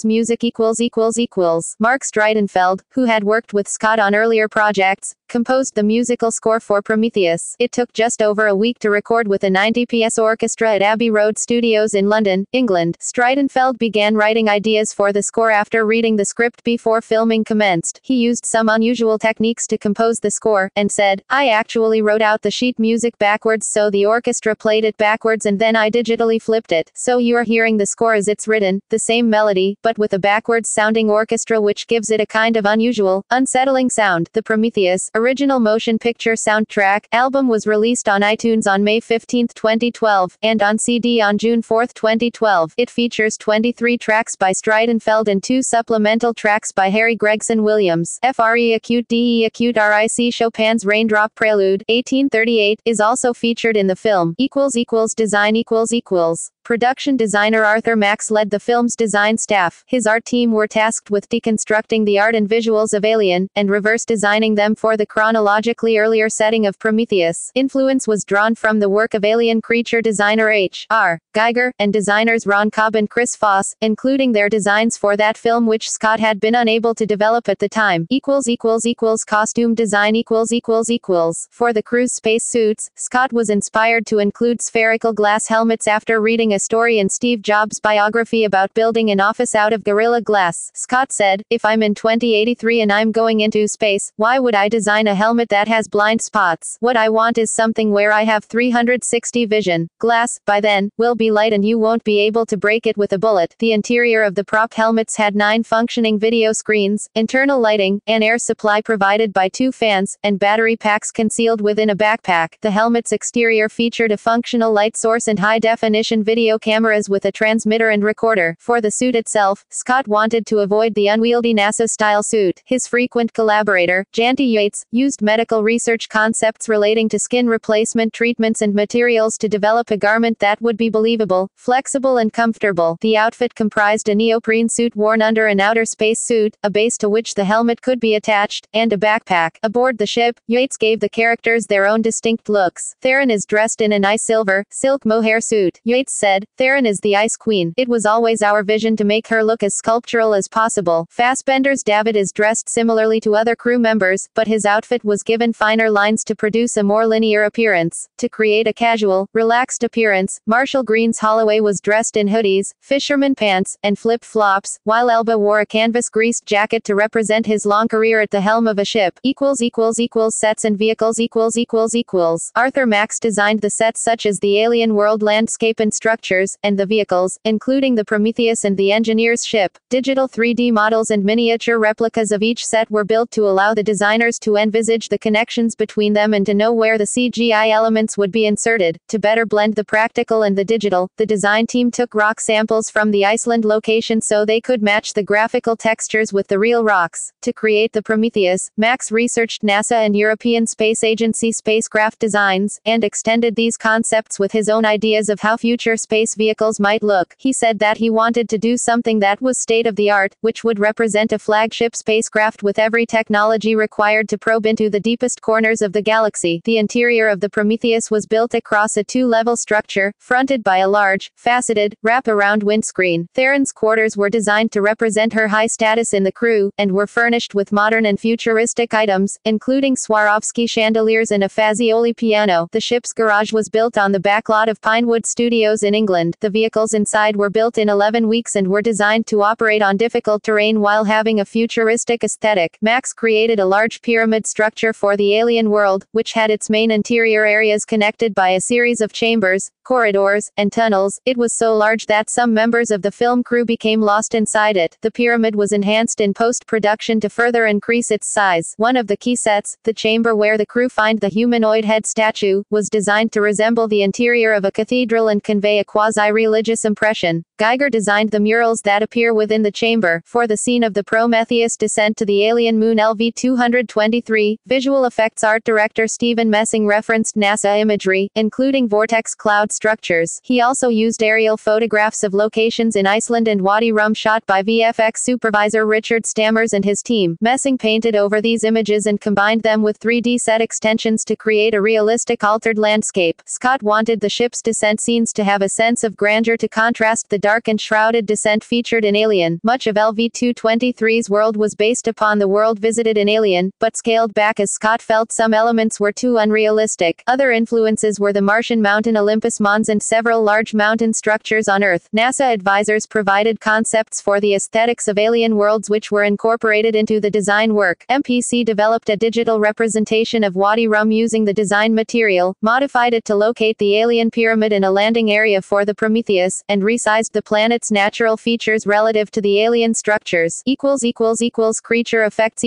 Music Mark Streidenfeld, who had worked with Scott on earlier projects, composed the musical score for Prometheus. It took just over a week to record with a 90-piece orchestra at Abbey Road Studios in London, England. Streidenfeld began writing ideas for the score after reading the script before filming commenced. He used some unusual techniques to compose the score, and said, "I actually wrote out the sheet music backwards so the orchestra played it backwards and then I digitally flipped it. So you're hearing the score as it's written, the same melody, but with a backwards sounding orchestra which gives it a kind of unusual, unsettling sound." The Prometheus original motion picture soundtrack album was released on iTunes on May 15, 2012, and on CD on June 4, 2012. It features 23 tracks by Streidenfeld and 2 supplemental tracks by Harry Gregson Williams. FRE Acute DE Acute RIC Chopin's Raindrop Prelude, 1838, is also featured in the film. Design Production designer Arthur Max led the film's design staff. His art team were tasked with deconstructing the art and visuals of Alien, and reverse designing them for the chronologically earlier setting of Prometheus. Influence was drawn from the work of Alien creature designer H.R. Giger, and designers Ron Cobb and Chris Foss, including their designs for that film which Scott had been unable to develop at the time. Costume design For the crew's space suits, Scott was inspired to include spherical glass helmets after reading a story in Steve Jobs' biography about building an office out of Gorilla Glass. Scott said, "If I'm in 2083 and I'm going into space, why would I design a helmet that has blind spots? What I want is something where I have 360 vision. Glass, by then, will be light and you won't be able to break it with a bullet." The interior of the prop helmets had 9 functioning video screens, internal lighting, an air supply provided by 2 fans, and battery packs concealed within a backpack. The helmet's exterior featured a functional light source and high-definition video cameras with a transmitter and recorder. For the suit itself, Scott wanted to avoid the unwieldy NASA-style suit. His frequent collaborator, Janty Yates, used medical research concepts relating to skin replacement treatments and materials to develop a garment that would be believable, flexible and comfortable. The outfit comprised a neoprene suit worn under an outer space suit, a base to which the helmet could be attached, and a backpack. Aboard the ship, Yates gave the characters their own distinct looks. Theron is dressed in an ice silver, silk mohair suit. Yates said, "Theron is the Ice Queen. It was always our vision to make her look as sculptural as possible." Fassbender's David is dressed similarly to other crew members, but his outfit was given finer lines to produce a more linear appearance. To create a casual, relaxed appearance, Marshall Green's Holloway was dressed in hoodies, fisherman pants, and flip-flops, while Elba wore a canvas-greased jacket to represent his long career at the helm of a ship. Sets and vehicles Arthur Max designed the sets such as the alien world landscape and structures, and the vehicles, including the Prometheus and the engineer's ship. Digital 3D models and miniature replicas of each set were built to allow the designers to envisage the connections between them and to know where the CGI elements would be inserted. To better blend the practical and the digital, the design team took rock samples from the Iceland location so they could match the graphical textures with the real rocks. To create the Prometheus, Max researched NASA and European Space Agency spacecraft designs, and extended these concepts with his own ideas of how future space vehicles might look. He said that he wanted to do something that was state-of-the-art, which would represent a flagship spacecraft with every technology required to probe into the deepest corners of the galaxy. The interior of the Prometheus was built across a two-level structure, fronted by a large, faceted, wrap-around windscreen. Theron's quarters were designed to represent her high status in the crew, and were furnished with modern and futuristic items, including Swarovski chandeliers and a Fazioli piano. The ship's garage was built on the backlot of Pinewood Studios in England. The vehicles inside were built in 11 weeks and were designed to operate on difficult terrain while having a futuristic aesthetic. Max created a large pyramid structure for the alien world, which had its main interior areas connected by a series of chambers, corridors, and tunnels. It was so large that some members of the film crew became lost inside it. The pyramid was enhanced in post-production to further increase its size. One of the key sets, the chamber where the crew find the humanoid head statue, was designed to resemble the interior of a cathedral and convey a quasi-religious impression. Geiger designed the murals that appear within the chamber. For the scene of the Prometheus descent to the alien moon LV-223, visual effects art director Stephen Messing referenced NASA imagery, including vortex cloud structures. He also used aerial photographs of locations in Iceland and Wadi Rum shot by VFX supervisor Richard Stammers and his team. Messing painted over these images and combined them with 3D set extensions to create a realistic altered landscape. Scott wanted the ship's descent scenes to have a sense of grandeur to contrast the dark and shrouded descent featured in Alien. Much of LV-223's world was based upon the world visited in Alien, but scaled back as Scott felt some elements were too unrealistic. Other influences were the Martian mountain Olympus Mons and several large mountain structures on Earth. NASA advisors provided concepts for the aesthetics of alien worlds which were incorporated into the design work. MPC developed a digital representation of Wadi Rum using the design material, modified it to locate the alien pyramid and a landing area for the Prometheus, and resized the planet's natural features relative to the alien structures. Creature effects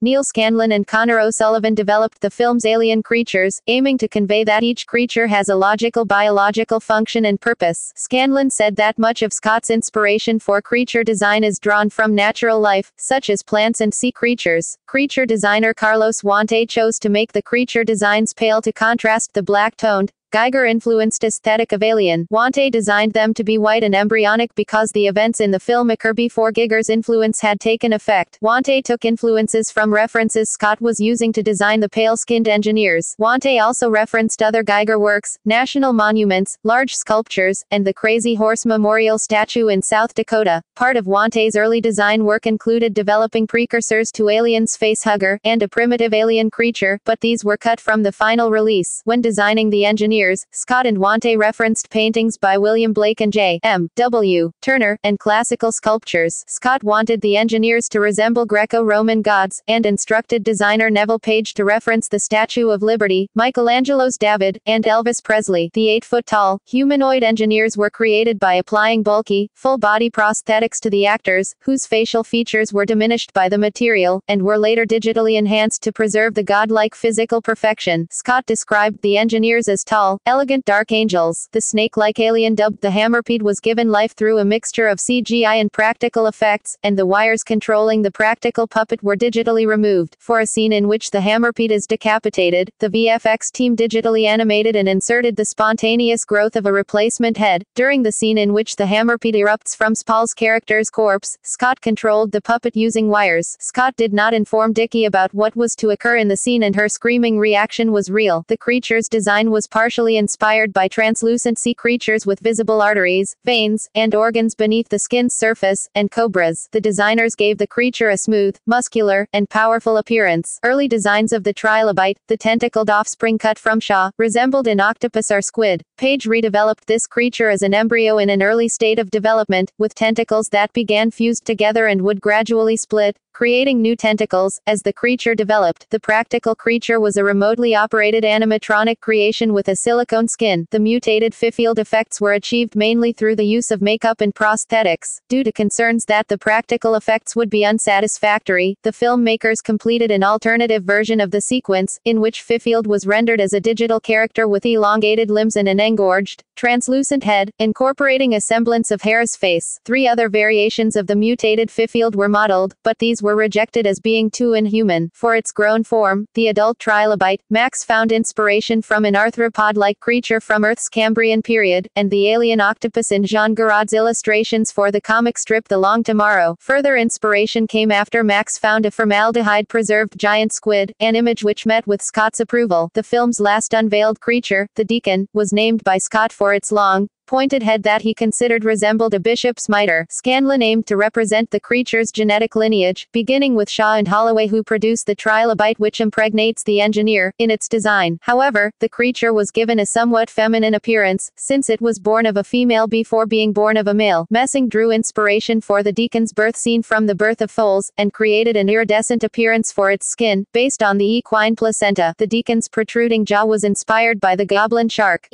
Neil Scanlon and Connor O'Sullivan developed the film's alien creatures, aiming to convey that each creature has a logical biological function and purpose. Scanlon said that much of Scott's inspiration for creature design is drawn from natural life, such as plants and sea creatures. Creature designer Carlos Huante chose to make the creature designs pale to contrast the black-toned, Geiger-influenced aesthetic of Alien. Huante designed them to be white and embryonic because the events in the film occur before Giger's influence had taken effect. Huante took influences from references Scott was using to design the pale-skinned engineers. Huante also referenced other Geiger works, national monuments, large sculptures, and the Crazy Horse Memorial statue in South Dakota. Part of Huante's early design work included developing precursors to Alien's facehugger and a primitive alien creature, but these were cut from the final release. When designing the engineers, Scott and Huante referenced paintings by William Blake and J.M.W. Turner, and classical sculptures. Scott wanted the engineers to resemble Greco-Roman gods, and instructed designer Neville Page to reference the Statue of Liberty, Michelangelo's David, and Elvis Presley. The 8-foot-tall, humanoid engineers were created by applying bulky, full-body prosthetics to the actors, whose facial features were diminished by the material, and were later digitally enhanced to preserve the godlike physical perfection. Scott described the engineers as tall, elegant dark angels. The snake-like alien dubbed the Hammerpede was given life through a mixture of CGI and practical effects, and the wires controlling the practical puppet were digitally removed. For a scene in which the Hammerpede is decapitated, the VFX team digitally animated and inserted the spontaneous growth of a replacement head. During the scene in which the Hammerpede erupts from Spall's character's corpse, Scott controlled the puppet using wires. Scott did not inform Dickie about what was to occur in the scene, and her screaming reaction was real. The creature's design was partially inspired by translucent sea creatures with visible arteries, veins, and organs beneath the skin's surface, and cobras. The designers gave the creature a smooth, muscular, and powerful appearance. Early designs of the trilobite, the tentacled offspring cut from Shaw, resembled an octopus or squid. Page redeveloped this creature as an embryo in an early state of development, with tentacles that began fused together and would gradually split, creating new tentacles. As the creature developed, the practical creature was a remotely operated animatronic creation with a silicone skin. The mutated field effects were achieved mainly through the use of makeup and prosthetics. Due to concerns that the practical effects would be unsatisfactory, the filmmakers completed an alternative version of the sequence, in which Fifield was rendered as a digital character with elongated limbs and an engorged, translucent head, incorporating a semblance of Hera's face. 3 other variations of the mutated Fifield were modeled, but these reviewers were rejected as being too inhuman. For its grown form, the adult trilobite, Max found inspiration from an arthropod-like creature from Earth's Cambrian period, and the alien octopus in Jean Giraud's illustrations for the comic strip The Long Tomorrow. Further inspiration came after Max found a formaldehyde-preserved giant squid, an image which met with Scott's approval. The film's last unveiled creature, the Deacon, was named by Scott for its long, pointed head that he considered resembled a bishop's mitre. Scanlon aimed to represent the creature's genetic lineage, beginning with Shaw and Holloway, who produced the trilobite which impregnates the engineer, in its design. However, the creature was given a somewhat feminine appearance, since it was born of a female before being born of a male. Messing drew inspiration for the Deacon's birth scene from the birth of foals, and created an iridescent appearance for its skin, based on the equine placenta. The Deacon's protruding jaw was inspired by the goblin shark.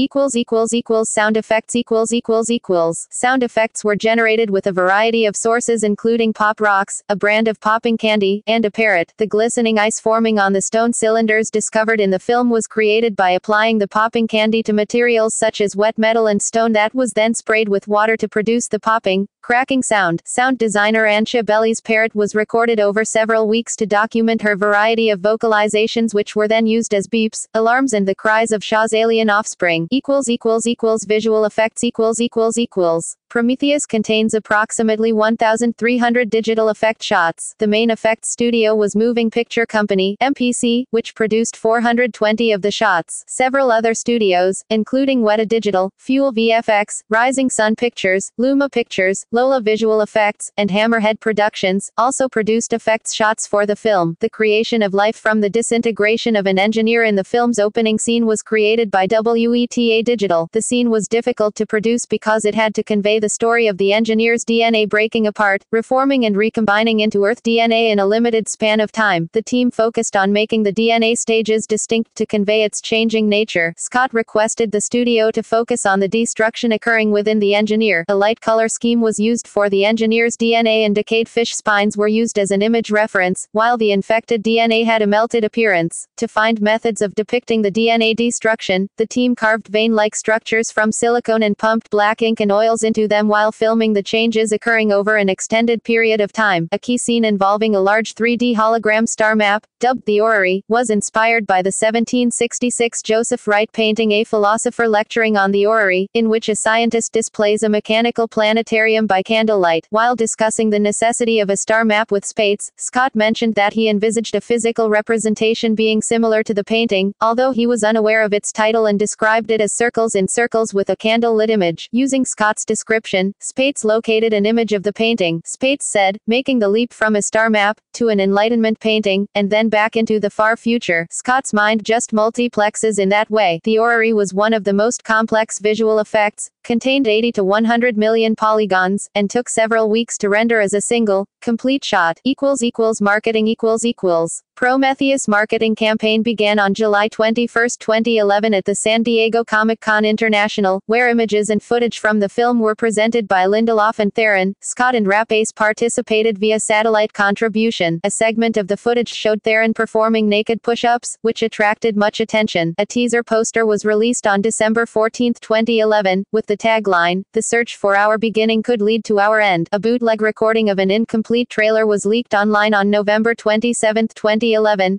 Sound effects. Sound effects were generated with a variety of sources including pop rocks, a brand of popping candy, and a parrot. The glistening ice forming on the stone cylinders discovered in the film was created by applying the popping candy to materials such as wet metal and stone that was then sprayed with water to produce the popping, cracking sound. Sound designer Ansha Belli's parrot was recorded over several weeks to document her variety of vocalizations, which were then used as beeps, alarms, and the cries of Shaw's alien offspring. Visual effects. Prometheus contains approximately 1,300 digital effect shots. The main effects studio was Moving Picture Company, MPC, which produced 420 of the shots. Several other studios, including Weta Digital, Fuel VFX, Rising Sun Pictures, Luma Pictures, Lola Visual Effects, and Hammerhead Productions, also produced effects shots for the film. The creation of life from the disintegration of an engineer in the film's opening scene was created by Weta Digital. The scene was difficult to produce because it had to convey the story of the engineer's DNA breaking apart, reforming and recombining into Earth DNA in a limited span of time. The team focused on making the DNA stages distinct to convey its changing nature. Scott requested the studio to focus on the destruction occurring within the engineer. A light color scheme was used for the engineer's DNA, and decayed fish spines were used as an image reference, while the infected DNA had a melted appearance. To find methods of depicting the DNA destruction, the team carved vein-like structures from silicone and pumped black ink and oils into them while filming the changes occurring over an extended period of time. A key scene involving a large 3D hologram star map, dubbed the Orrery, was inspired by the 1766 Joseph Wright painting A Philosopher Lecturing on the Orrery, in which a scientist displays a mechanical planetarium by candlelight. While discussing the necessity of a star map with Spaihts, Scott mentioned that he envisaged a physical representation being similar to the painting, although he was unaware of its title and described it as circles in circles with a candle-lit image. Using Scott's description, Spaihts located an image of the painting. Spaihts said, making the leap from a star map to an Enlightenment painting, and then back into the far future. Scott's mind just multiplexes in that way. The Orrery was one of the most complex visual effects, contained 80 to 100 million polygons, and took several weeks to render as a single, complete shot. Marketing. Prometheus marketing campaign began on July 21, 2011 at the San Diego Comic-Con International, where images and footage from the film were presented by Lindelof and Theron. Scott and Rapace participated via satellite contribution. A segment of the footage showed Theron performing naked push-ups, which attracted much attention. A teaser poster was released on December 14, 2011, with the tagline, "The search for our beginning could lead to our end." A bootleg recording of an incomplete trailer was leaked online on November 27, 2011,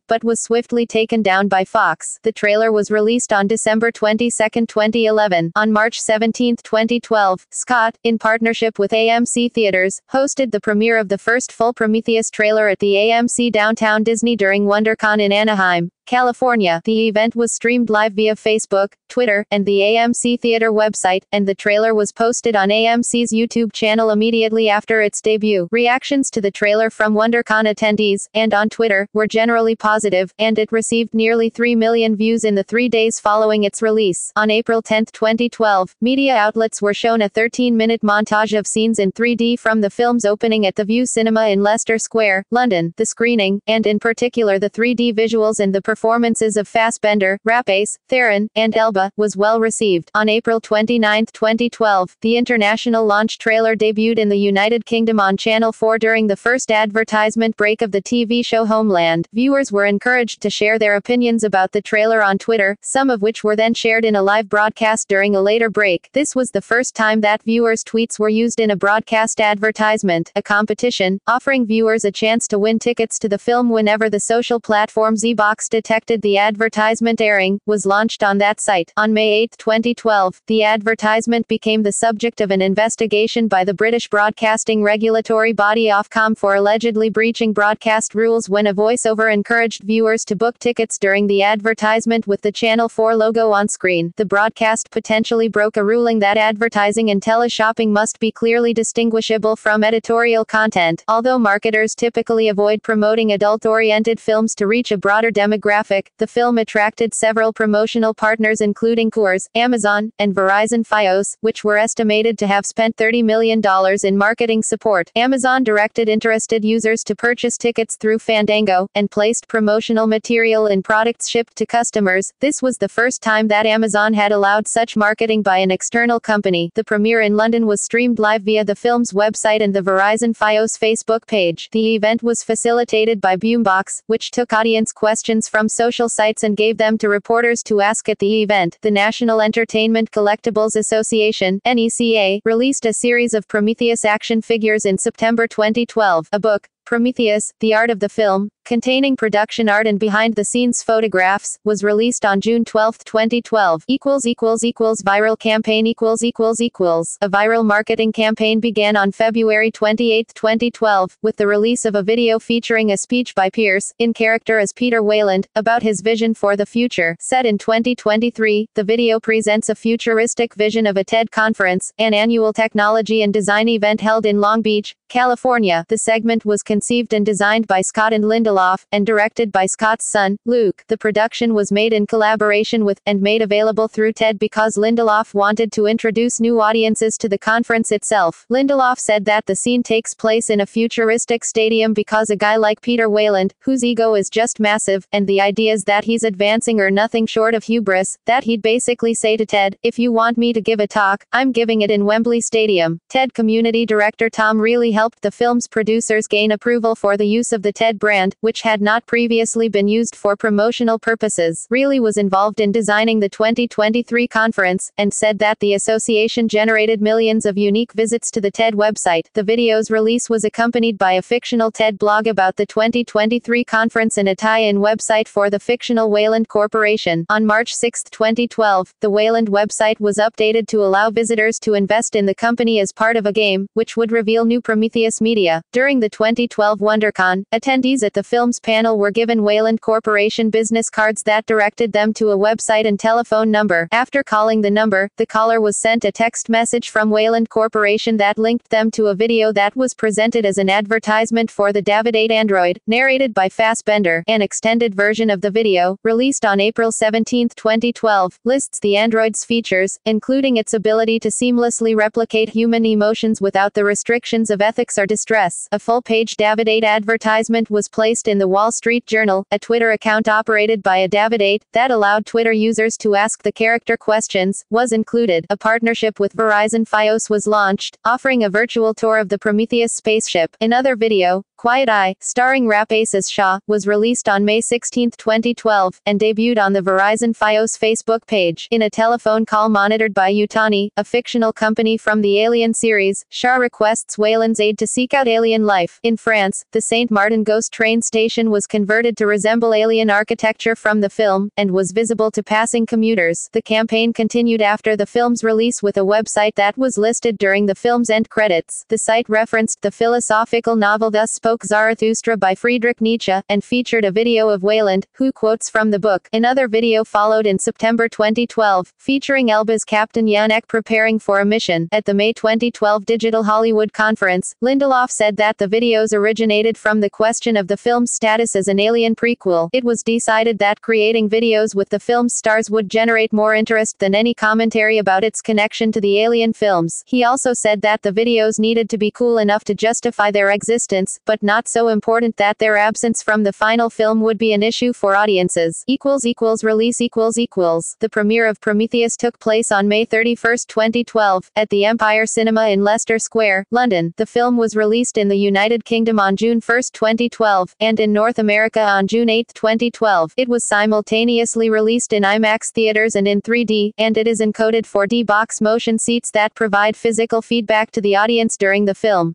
but was swiftly taken down by Fox. The trailer was released on December 22, 2011. On March 17, 2012, Scott, in partnership with AMC Theaters, hosted the premiere of the first full Prometheus trailer at the AMC Downtown Disney during WonderCon in Anaheim, California. The event was streamed live via Facebook, Twitter, and the AMC Theater website, and the trailer was posted on AMC's YouTube channel immediately after its debut. Reactions to the trailer from WonderCon attendees, and on Twitter, were generally positive, and it received nearly 3 million views in the 3 days following its release. On April 10, 2012, media outlets were shown a 13-minute montage of scenes in 3D from the film's opening at the View Cinema in Leicester Square, London. The screening, and in particular the 3D visuals and the performances of Fassbender, Rapace, Theron, and Elba, was well received. On April 29, 2012, the international launch trailer debuted in the United Kingdom on Channel 4 during the first advertisement break of the TV show Homeland. Viewers were encouraged to share their opinions about the trailer on Twitter, some of which were then shared in a live broadcast during a later break. This was the first time that viewers' tweets were used in a broadcast advertisement. A competition, offering viewers a chance to win tickets to the film whenever the social platform Zbox detected the advertisement airing, was launched on that site. On May 8, 2012, the advertisement became the subject of an investigation by the British broadcasting regulatory body Ofcom for allegedly breaching broadcast rules when a voiceover encouraged viewers to book tickets during the advertisement with the Channel 4 logo on screen. The broadcast potentially broke a ruling that advertising and teleshopping must be clearly distinguishable from editorial content. Although marketers typically avoid promoting adult-oriented films to reach a broader demographic, the film attracted several promotional partners including Pearce, Amazon, and Verizon Fios, which were estimated to have spent $30 million in marketing support. Amazon directed interested users to purchase tickets through Fandango, and placed promotional material in products shipped to customers. This was the first time that Amazon had allowed such marketing by an external company. The premiere in London was streamed live via the film's website and the Verizon Fios Facebook page. The event was facilitated by Boombox, which took audience questions from social sites and gave them to reporters to ask at the event. The National Entertainment Collectibles Association (NECA) released a series of Prometheus action figures in September 2012. A book, Prometheus, The Art of the Film, containing production art and behind-the-scenes photographs, was released on June 12, 2012. Viral campaign A viral marketing campaign began on February 28, 2012, with the release of a video featuring a speech by Pearce, in character as Peter Weyland, about his vision for the future. Set in 2023, the video presents a futuristic vision of a TED conference, an annual technology and design event held in Long Beach, California. The segment was conceived and designed by Scott and Lindelof, and directed by Scott's son, Luke. The production was made in collaboration with, and made available through TED because Lindelof wanted to introduce new audiences to the conference itself. Lindelof said that the scene takes place in a futuristic stadium because a guy like Peter Weyland, whose ego is just massive, and the ideas that he's advancing are nothing short of hubris, that he'd basically say to TED, if you want me to give a talk, I'm giving it in Wembley Stadium. TED community director Tom Reilly helped the film's producers gain approval for the use of the TED brand, which had not previously been used for promotional purposes. Reilly was involved in designing the 2023 conference, and said that the association generated millions of unique visits to the TED website. The video's release was accompanied by a fictional TED blog about the 2023 conference and a tie-in website for the fictional Weyland Corporation. On March 6, 2012, the Weyland website was updated to allow visitors to invest in the company as part of a game, which would reveal new Prometheus media. During the 2012 WonderCon, attendees at the film's panel were given Weyland Corporation business cards that directed them to a website and telephone number. After calling the number, the caller was sent a text message from Weyland Corporation that linked them to a video that was presented as an advertisement for the David 8 Android, narrated by Fassbender. An extended version of the video, released on April 17, 2012, lists the android's features, including its ability to seamlessly replicate human emotions without the restrictions of ethics or distress. A full-page David 8 advertisement was placed in the Wall Street Journal, a Twitter account operated by a David 8, that allowed Twitter users to ask the character questions, was included. A partnership with Verizon Fios was launched, offering a virtual tour of the Prometheus spaceship. Another video, Quiet Eye, starring Rapace as Shaw, was released on May 16, 2012, and debuted on the Verizon Fios Facebook page. In a telephone call monitored by Yutani, a fictional company from the Alien series, Shaw requests Weyland's aid to seek out alien life. In France, the Saint Martin Ghost train station was converted to resemble alien architecture from the film, and was visible to passing commuters. The campaign continued after the film's release with a website that was listed during the film's end credits. The site referenced the philosophical novel Thus Spoke Zarathustra by Friedrich Nietzsche, and featured a video of Weyland, who quotes from the book. Another video followed in September 2012, featuring Elba's Captain Janek preparing for a mission. At the May 2012 Digital Hollywood Conference, Lindelof said that the videos originated from the question of the film film's status as an Alien prequel. It was decided that creating videos with the film's stars would generate more interest than any commentary about its connection to the Alien films. He also said that the videos needed to be cool enough to justify their existence, but not so important that their absence from the final film would be an issue for audiences. Release The premiere of Prometheus took place on May 31, 2012, at the Empire Cinema in Leicester Square, London. The film was released in the United Kingdom on June 1, 2012, and in North America on June 8, 2012. It was simultaneously released in IMAX theaters and in 3D, and it is encoded 4D box motion seats that provide physical feedback to the audience during the film.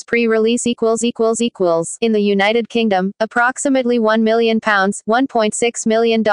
Pre-release In the United Kingdom, approximately £1 million, $1.6 million,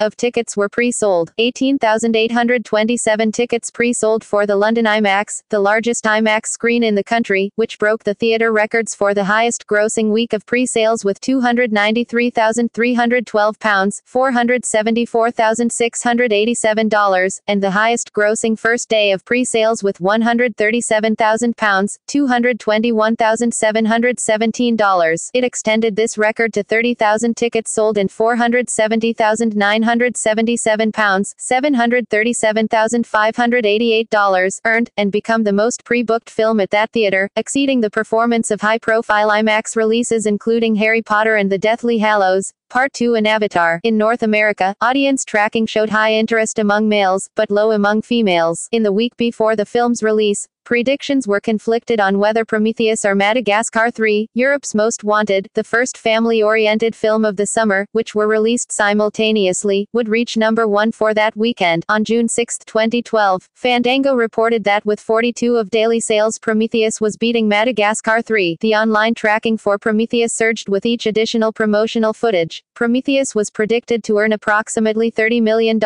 of tickets were pre-sold. 18,827 tickets pre-sold for the London IMAX, the largest IMAX screen in the country, which broke the theater records for the highest grossing week of pre-sales with £293,312, $474,687, and the highest grossing first day of pre-sales with £137,000, $221,717. It extended this record to 30,000 tickets sold and £470,977, $737,588 earned, and become the most pre-booked film at that theater, exceeding the performance of high-profile IMAX releases including Harry Potter and the Deathly Hallows Part 2 and Avatar. In North America, audience tracking showed high interest among males, but low among females. In the week before the film's release, predictions were conflicted on whether Prometheus or Madagascar 3, Europe's Most Wanted, the first family-oriented film of the summer, which were released simultaneously, would reach number 1 for that weekend. On June 6, 2012, Fandango reported that with 42 of daily sales, Prometheus was beating Madagascar 3. The online tracking for Prometheus surged with each additional promotional footage. Prometheus was predicted to earn approximately $30 million,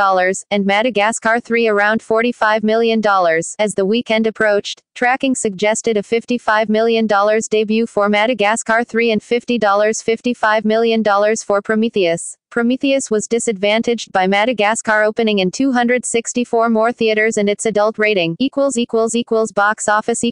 and Madagascar 3 around $45 million. As the weekend approached, tracking suggested a $55 million debut for Madagascar 3 and $55 million for Prometheus. Prometheus was disadvantaged by Madagascar opening in 264 more theaters and its adult rating Box office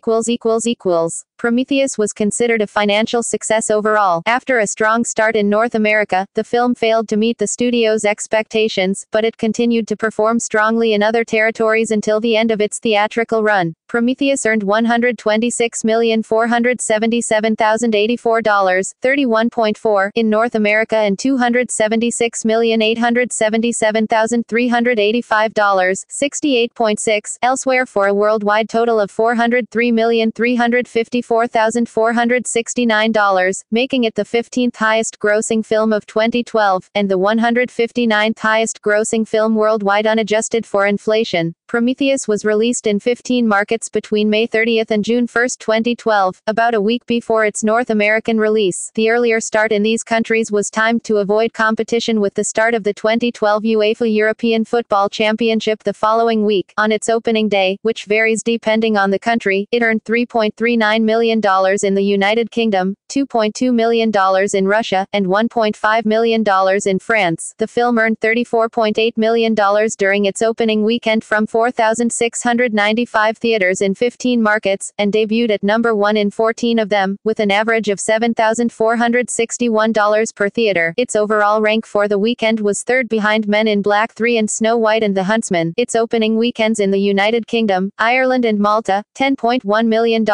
Prometheus was considered a financial success overall. After a strong start in North America, the film failed to meet the studio's expectations, but it continued to perform strongly in other territories until the end of its theatrical run. Prometheus earned $126,477,084, 31.4 in North America and $276,877,385, 68.6 elsewhere for a worldwide total of $403,354,469, making it the 15th highest grossing film of 2012, and the 159th highest grossing film worldwide unadjusted for inflation. Prometheus was released in 15 markets between May 30 and June 1, 2012, about a week before its North American release. The earlier start in these countries was timed to avoid competition with the start of the 2012 UEFA European Football Championship the following week. On its opening day, which varies depending on the country, it earned $3.39 million in the United Kingdom, $2.2 million in Russia, and $1.5 million in France. The film earned $34.8 million during its opening weekend from 4,695 theaters in 15 markets, and debuted at number 1 in 14 of them, with an average of $7,461 per theater. Its overall rank for the weekend was third behind Men in Black 3 and Snow White and the Huntsman. Its opening weekends in the United Kingdom, Ireland and Malta, $10.1 million,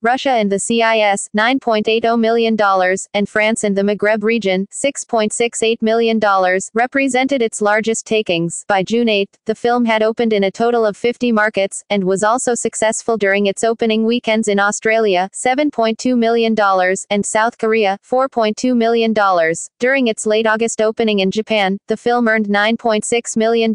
Russia and the CIS, $9.80 million, and France and the Maghreb region, $6.68 million, represented its largest takings. By June 8, the film had opened in a total of 50 markets, and was also successful during its opening weekends in Australia, $7.2 million, and South Korea, $4.2 million. During its late August opening in Japan, the film earned $9.6 million.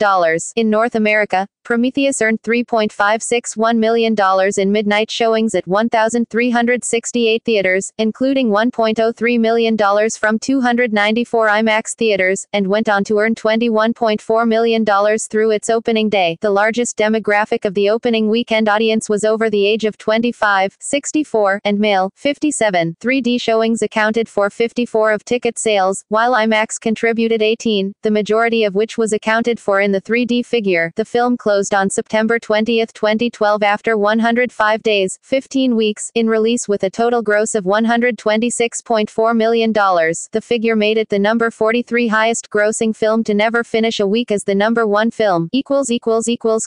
In North America, Prometheus earned $3.561 million in midnight showings at 1,368 theaters, including $1.03 million from 294 IMAX theaters, and went on to earn $21.4 million through its opening day. The largest demographic of the opening weekend audience was over the age of 25, 64, and male, 57. 3D showings accounted for 54 of ticket sales, while IMAX contributed 18, the majority of which was accounted for in the 3D figure. The film closed closed on September 20, 2012 after 105 days, 15 weeks, in release with a total gross of $126.4 million. The figure made it the number 43 highest grossing film to never finish a week as the number 1 film.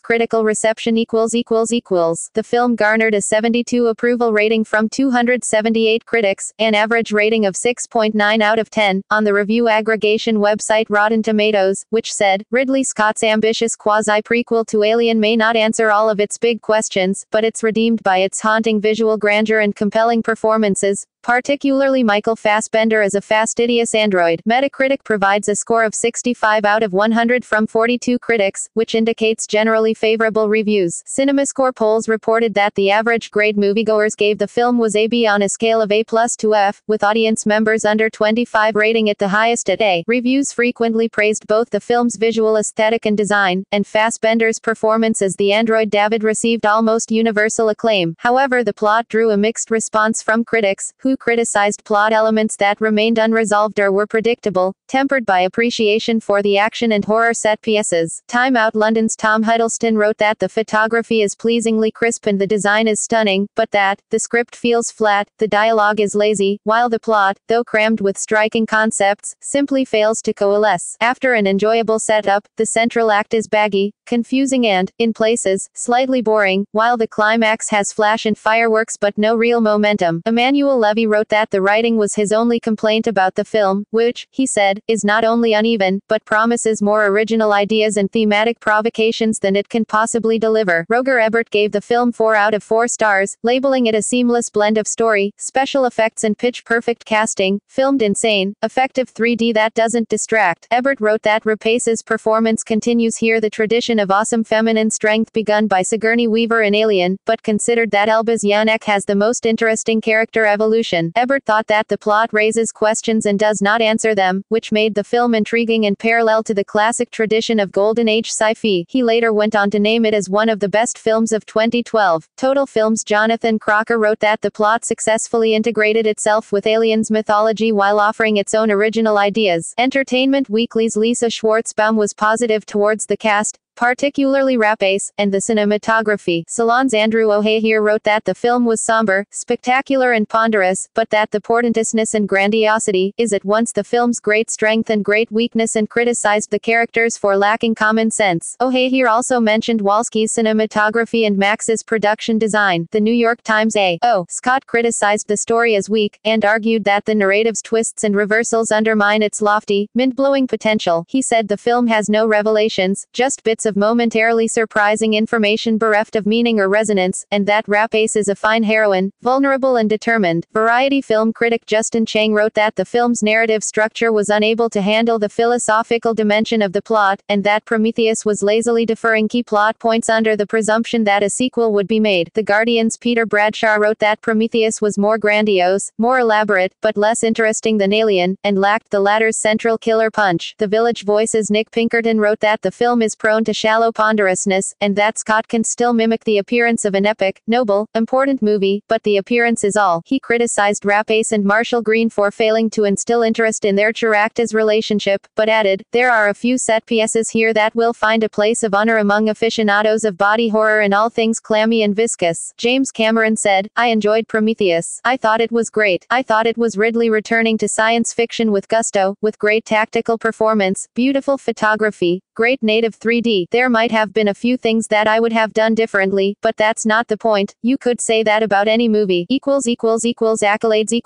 Critical reception. The film garnered a 72 approval rating from 278 critics, an average rating of 6.9 out of 10, on the review aggregation website Rotten Tomatoes, which said, Ridley Scott's ambitious quasi-prequel to Alien may not answer all of its big questions, but it's redeemed by its haunting visual grandeur and compelling performances, particularly Michael Fassbender as a fastidious android. Metacritic provides a score of 65 out of 100 from 42 critics, which indicates generally favorable reviews. CinemaScore polls reported that the average grade moviegoers gave the film was a B on a scale of A+ to F, with audience members under 25 rating it the highest at A. Reviews frequently praised both the film's visual aesthetic and design, and Fassbender's performance as the android David received almost universal acclaim. However, the plot drew a mixed response from critics, who criticized plot elements that remained unresolved or were predictable, tempered by appreciation for the action and horror set pieces. Time Out London's Tom Hiddleston wrote that the photography is pleasingly crisp and the design is stunning, but that the script feels flat, the dialogue is lazy, while the plot, though crammed with striking concepts, simply fails to coalesce. After an enjoyable setup, the central act is baggy, confusing and, in places, slightly boring, while the climax has flash and fireworks but no real momentum. Emmanuel Levy wrote that the writing was his only complaint about the film, which, he said, is not only uneven, but promises more original ideas and thematic provocations than it can possibly deliver. Roger Ebert gave the film 4 out of 4 stars, labeling it a seamless blend of story, special effects and pitch-perfect casting, filmed insane, effective 3D that doesn't distract. Ebert wrote that Rapace's performance continues here the tradition of awesome feminine strength begun by Sigourney Weaver in Alien, but considered that Elba's Yannick has the most interesting character evolution. Ebert thought that the plot raises questions and does not answer them, which made the film intriguing and parallel to the classic tradition of Golden Age sci-fi. He later went on to name it as one of the best films of 2012. Total Films' Jonathan Crocker wrote that the plot successfully integrated itself with Alien's mythology while offering its own original ideas. Entertainment Weekly's Lisa Schwartzbaum was positive towards the cast, particularly Rapace, and the cinematography. Salon's Andrew O'Hahir wrote that the film was somber, spectacular and ponderous, but that the portentousness and grandiosity is at once the film's great strength and great weakness, and criticized the characters for lacking common sense. O'Hahir also mentioned Wolski's cinematography and Max's production design. The New York Times A.O. Scott criticized the story as weak, and argued that the narrative's twists and reversals undermine its lofty, mind-blowing potential. He said the film has no revelations, just bits of momentarily surprising information bereft of meaning or resonance, and that Rapace is a fine heroine, vulnerable and determined. Variety film critic Justin Chang wrote that the film's narrative structure was unable to handle the philosophical dimension of the plot, and that Prometheus was lazily deferring key plot points under the presumption that a sequel would be made. The Guardian's Peter Bradshaw wrote that Prometheus was more grandiose, more elaborate, but less interesting than Alien, and lacked the latter's central killer punch. The Village Voice's Nick Pinkerton wrote that the film is prone to shallow ponderousness, and that Scott can still mimic the appearance of an epic, noble, important movie, but the appearance is all. He criticized Rapace and Marshall Green for failing to instill interest in their Chiractas relationship, but added, there are a few set pieces here that will find a place of honor among aficionados of body horror and all things clammy and viscous. James Cameron said, I enjoyed Prometheus. I thought it was great. I thought it was Ridley returning to science fiction with gusto, with great tactical performance, beautiful photography, great native 3D. There might have been a few things that I would have done differently, but that's not the point. You could say that about any movie. Accolades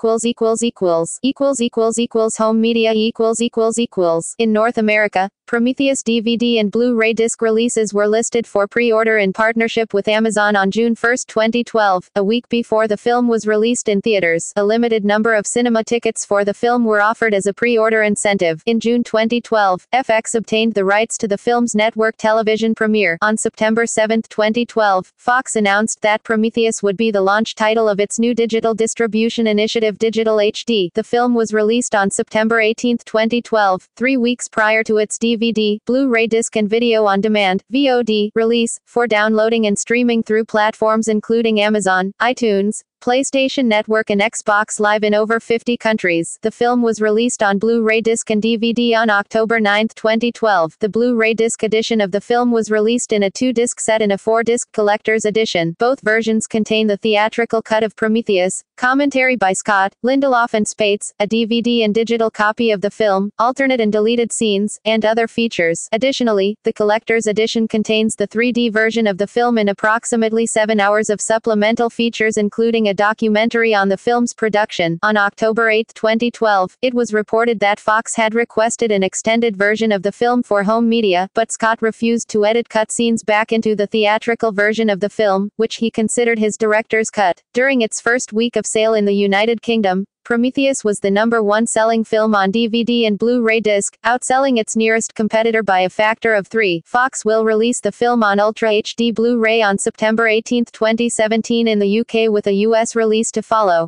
home media In North America, Prometheus DVD and Blu-ray disc releases were listed for pre-order in partnership with Amazon on June 1, 2012, a week before the film was released in theaters. A limited number of cinema tickets for the film were offered as a pre-order incentive. In June 2012, FX obtained the rights to the film's network television premiere. On September 7, 2012, Fox announced that Prometheus would be the launch title of its new digital distribution initiative Digital HD. The film was released on September 18, 2012, 3 weeks prior to its DVD, Blu-ray disc and video on demand (VOD) release, for downloading and streaming through platforms including Amazon, iTunes, PlayStation Network and Xbox Live in over 50 countries. The film was released on Blu-ray disc and DVD on October 9, 2012. The Blu-ray disc edition of the film was released in a 2-disc set and a 4-disc collector's edition. Both versions contain the theatrical cut of Prometheus, commentary by Scott, Lindelof and Spaihts, a DVD and digital copy of the film, alternate and deleted scenes, and other features. Additionally, the collector's edition contains the 3D version of the film and approximately 7 hours of supplemental features, including a documentary on the film's production. On October 8, 2012, it was reported that Fox had requested an extended version of the film for home media, but Scott refused to edit cutscenes back into the theatrical version of the film, which he considered his director's cut. During its first week of sale in the United Kingdom, Prometheus was the #1 selling film on DVD and Blu-ray disc, outselling its nearest competitor by a factor of 3. Fox will release the film on Ultra HD Blu-ray on September 18, 2017 in the UK, with a US release to follow.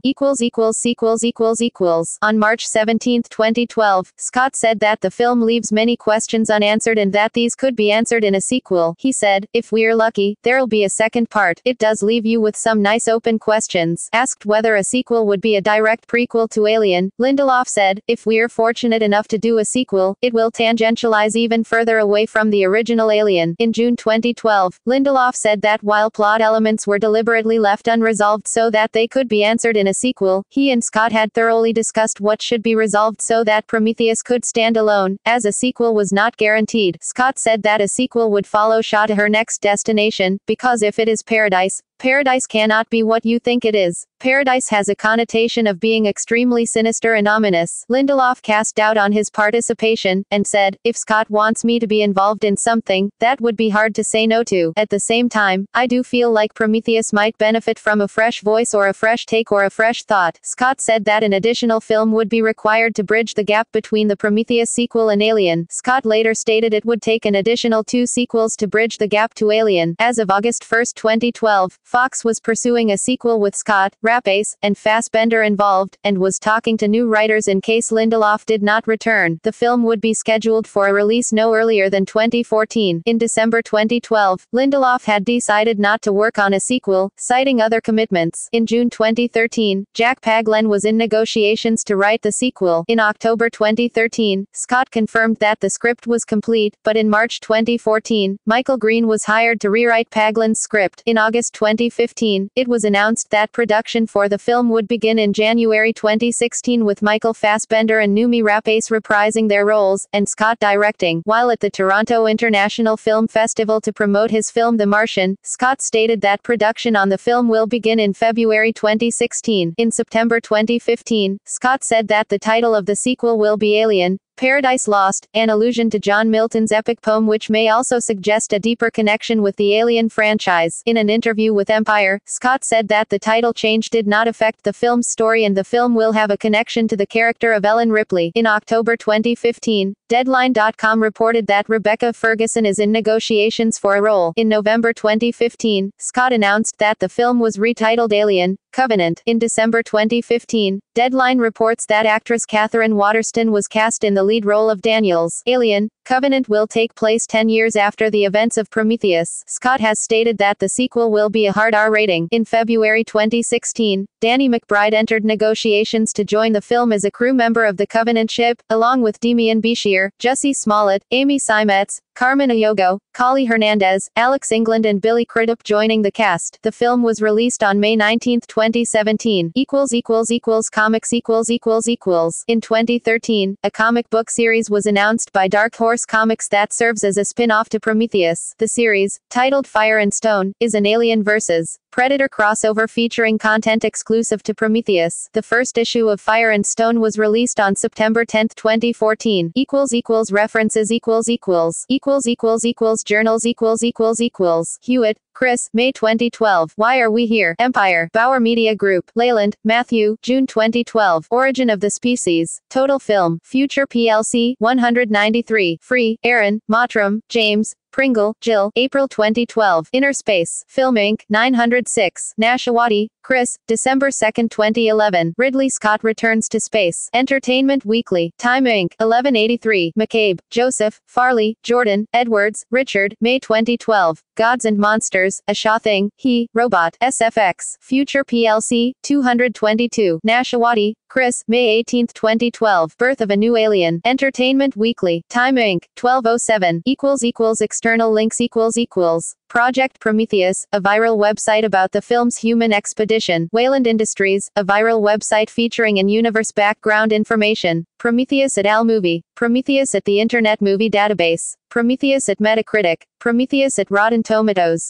On March 17, 2012, Scott said that the film leaves many questions unanswered and that these could be answered in a sequel. He said, "If we're lucky, there'll be a second part. It does leave you with some nice open questions." Asked whether a sequel would be a direct prequel to Alien, Lindelof said, "If we're fortunate enough to do a sequel, it will tangentialize even further away from the original Alien." In June 2012, Lindelof said that while plot elements were deliberately left unresolved so that they could be answered in a sequel, he and Scott had thoroughly discussed what should be resolved so that Prometheus could stand alone, as a sequel was not guaranteed. Scott said that a sequel would follow Shaw to her next destination, because if it is paradise, paradise cannot be what you think it is. Paradise has a connotation of being extremely sinister and ominous. Lindelof cast doubt on his participation, and said, "If Scott wants me to be involved in something, that would be hard to say no to. At the same time, I do feel like Prometheus might benefit from a fresh voice or a fresh take or a fresh thought." Scott said that an additional film would be required to bridge the gap between the Prometheus sequel and Alien. Scott later stated it would take an additional 2 sequels to bridge the gap to Alien. As of August 1, 2012, Fox was pursuing a sequel with Scott, Rapace, and Fassbender involved, and was talking to new writers in case Lindelof did not return. The film would be scheduled for a release no earlier than 2014. In December 2012, Lindelof had decided not to work on a sequel, citing other commitments. In June 2013, Jack Paglen was in negotiations to write the sequel. In October 2013, Scott confirmed that the script was complete, but in March 2014, Michael Green was hired to rewrite Paglen's script. In August 2015, it was announced that production for the film would begin in January 2016 with Michael Fassbender and Noomi Rapace reprising their roles, and Scott directing. While at the Toronto International Film Festival to promote his film The Martian, Scott stated that production on the film will begin in February 2016. In September 2015, Scott said that the title of the sequel will be Alien: Paradise Lost, an allusion to John Milton's epic poem, which may also suggest a deeper connection with the Alien franchise. In an interview with Empire, Scott said that the title change did not affect the film's story and the film will have a connection to the character of Ellen Ripley. In October 2015, Deadline.com reported that Rebecca Ferguson is in negotiations for a role. In November 2015, Scott announced that the film was retitled Alien: Covenant. In December 2015, Deadline reports that actress Catherine Waterston was cast in the lead role of Daniels. Alien: Covenant will take place 10 years after the events of Prometheus. Scott has stated that the sequel will be a hard R rating. In February 2016, Danny McBride entered negotiations to join the film as a crew member of the Covenant ship, along with Demian Bichir, Jussie Smollett, Amy Seimetz, Carmen Ejogo, Kali Hernandez, Alex England and Billy Crudup joining the cast. The film was released on May 19, 2017. Comics. In 2013, a comic book series was announced by Dark Horse Comics that serves as a spin-off to Prometheus. The series, titled Fire and Stone, is an Alien vs. Predator crossover featuring content exclusive to Prometheus. The first issue of Fire and Stone was released on September 10, 2014. References journals Hewitt, Chris, May 2012. Why Are We Here? Empire, Bauer Media Group. Leyland, Matthew, June 2012. Origin of the Species. Total Film. Future PLC, 193. Free, Aaron, Mottram, James, Pringle, Jill, April 2012. Inner Space, Film Inc., 906. Nashawati, Chris, December 2, 2011. Ridley Scott Returns to Space. Entertainment Weekly. Time Inc., 1183. McCabe, Joseph, Farley, Jordan, Edwards, Richard, May 2012. Gods and Monsters. Actors, A Shaw Thing, He, Robot, SFX, Future PLC, 222. Nashawati, Chris, May 18, 2012. Birth of a New Alien. Entertainment Weekly. Time Inc. 1207. External links Project Prometheus, a viral website about the film's human expedition. Wayland Industries, a viral website featuring in-universe background information. Prometheus at AllMovie. Prometheus at the Internet Movie Database. Prometheus at Metacritic. Prometheus at Rotten Tomatoes.